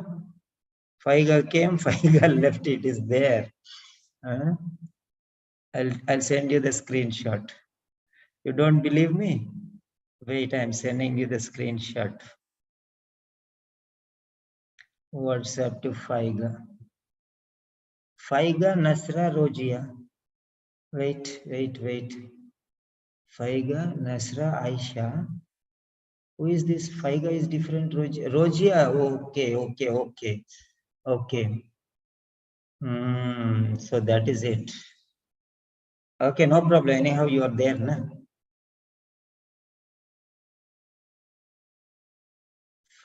Faiga came, Faiga left. It is there. I'll send you the screenshot. You don't believe me? Wait, I'm sending you the screenshot. WhatsApp to Faiga. Faiga, Nasra, Rojia. Wait. Faiga, Nasra, Aisha. Who is this? Faiga is different. Rojia. Okay. So that is it. Okay, no problem. Anyhow, you are there, na?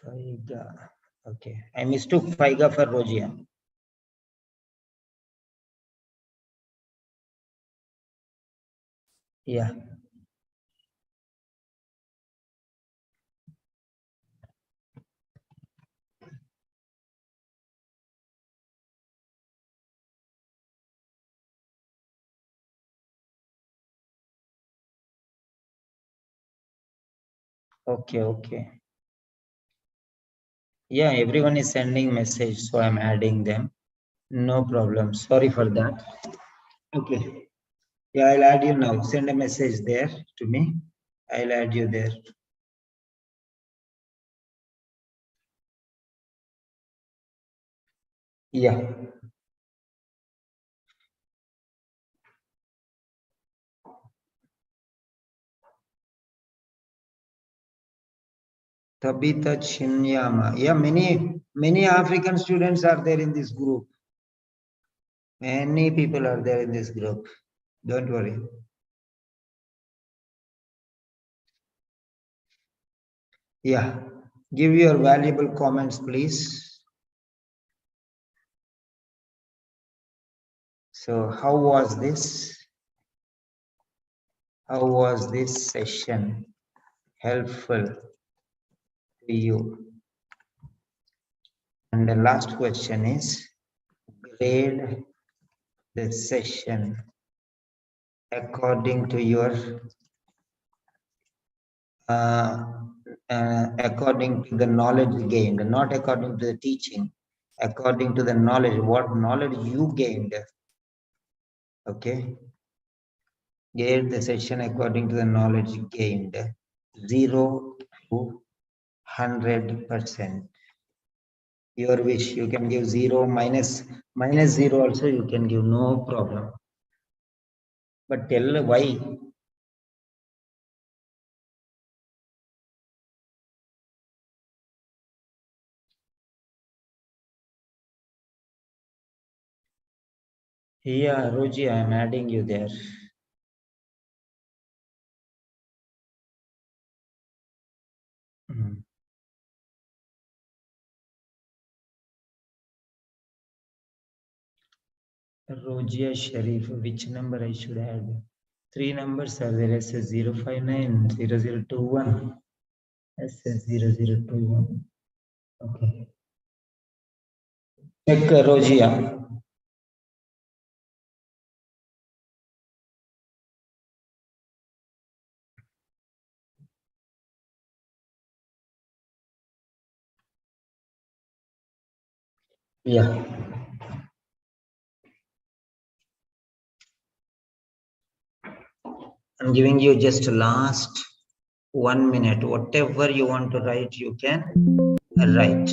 Faiga. Okay. I mistook Faiga for Rojia. Yeah. Okay. Yeah, everyone is sending message, so I'm adding them. No problem. Sorry for that. Okay. Yeah, I'll add you now. Send a message there to me. I'll add you there. Yeah. Tabitha Chinyama. Yeah, many African students are there in this group. Many people are there in this group. Don't worry. Yeah. Give your valuable comments, please. So how was this? How was this session helpful to you? And the last question is, grade the session according to your according to the knowledge gained, not according to the teaching, according to the knowledge, what knowledge you gained. Okay. Grade the session according to the knowledge gained. 0 to 100%. Your wish. You can give 0, minus 0 also you can give, no problem. But tell why. Yeah, Roji, I am adding you there. Rojia Sharif, which number I should add? 3 numbers are there, SS059, 0021, SS0021. Okay. Check Rojia. Yeah. I'm giving you just last 1 minute. Whatever you want to write, you can write.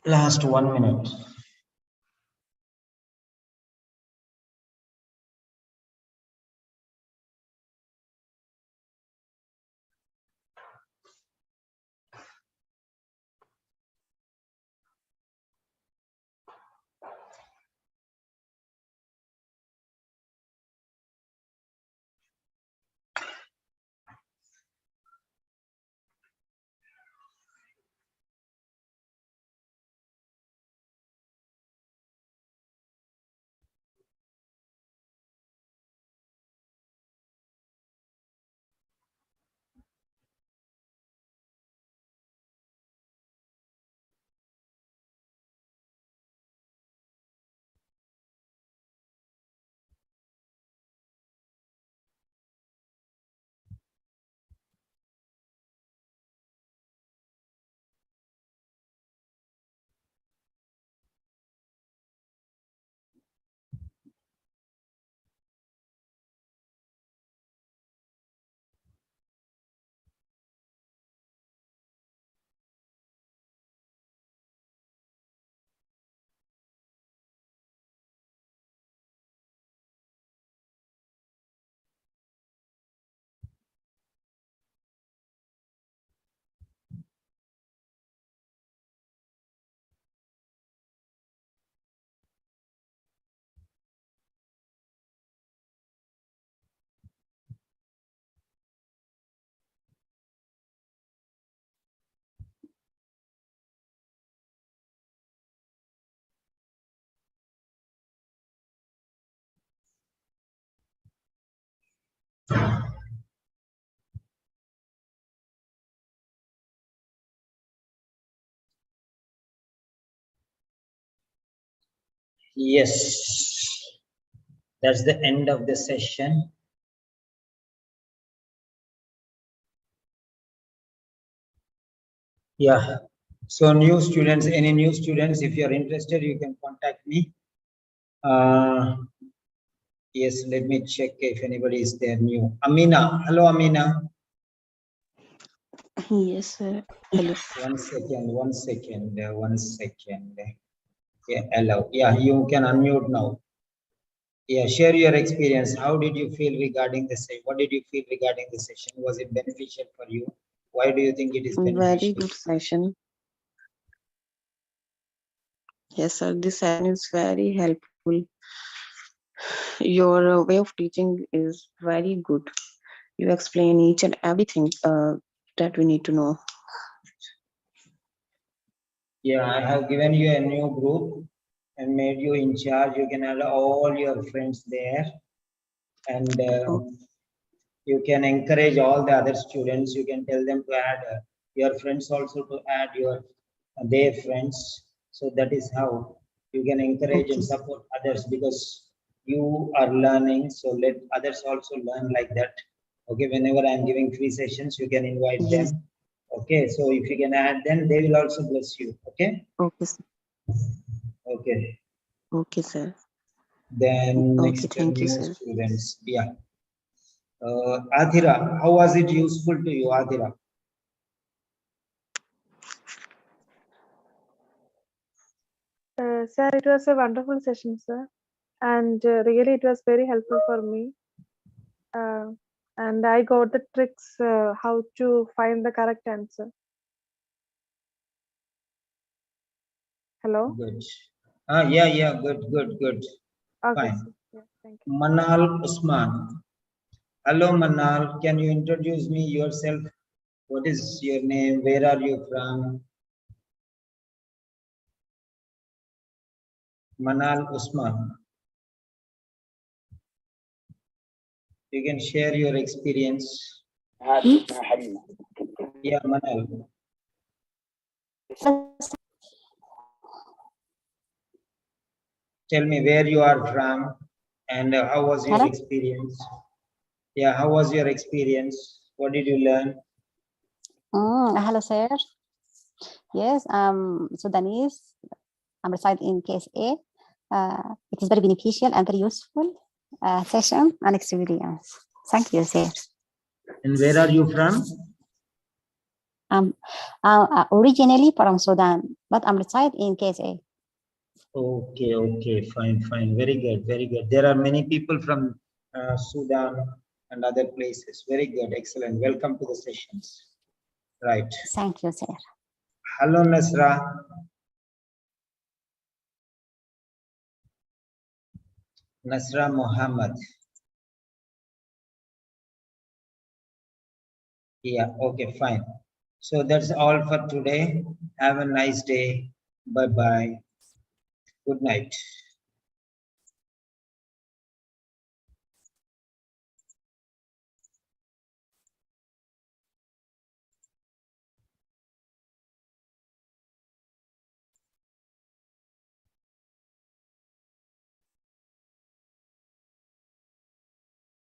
Last 1 minute. Yes, that's the end of the session. Yeah, so new students, any new students, if you're interested, you can contact me. Yes, let me check if anybody is there new. Amina, hello Amina. Yes, sir. Hello. One second. Yeah, hello. Yeah, you can unmute now. Yeah, share your experience. How did you feel regarding the session? What did you feel regarding the session? Was it beneficial for you? Why do you think it is Very beneficial? good session. Yes, sir. This session is very helpful. Your way of teaching is very good. You explain each and everything that we need to know. Yeah, I have given you a new group and made you in charge. You can add all your friends there, and you can encourage all the other students. You can tell them to add your friends also to add their friends. So that is how you can encourage and support others, because you are learning. So let others also learn like that. Okay, whenever I'm giving free sessions, you can invite them. Okay, so if you can add them, they will also bless you. Okay. Okay, sir. Okay. Okay, sir. Then next thank you, new sir. students. Yeah. Adhira, how was it useful to you, Adhira? Sir, it was a wonderful session, sir. And really, it was very helpful for me. And I got the tricks how to find the correct answer. Hello? Good. Yeah, good. Okay, Fine. sir. Yeah, thank you. Manal Usman. Hello, Manal. Can you introduce me yourself? What is your name? Where are you from? Manal Usman. You can share your experience. Yeah, Manal. Tell me where you are from and how was your experience? Yeah, how was your experience? What did you learn? Hello, sir. Yes, Sudanese. I'm reside in KSA. It is very beneficial and very useful session and experience. Thank you, sir. And where are you from? Originally from Sudan, but I'm reside in KSA. Okay, fine. Very good. There are many people from Sudan and other places. Very good, excellent. Welcome to the sessions. Right. Thank you, sir. Hello, Nasra. Nasra Muhammad. Yeah, okay, fine. So that's all for today. Have a nice day. Bye-bye. Good night.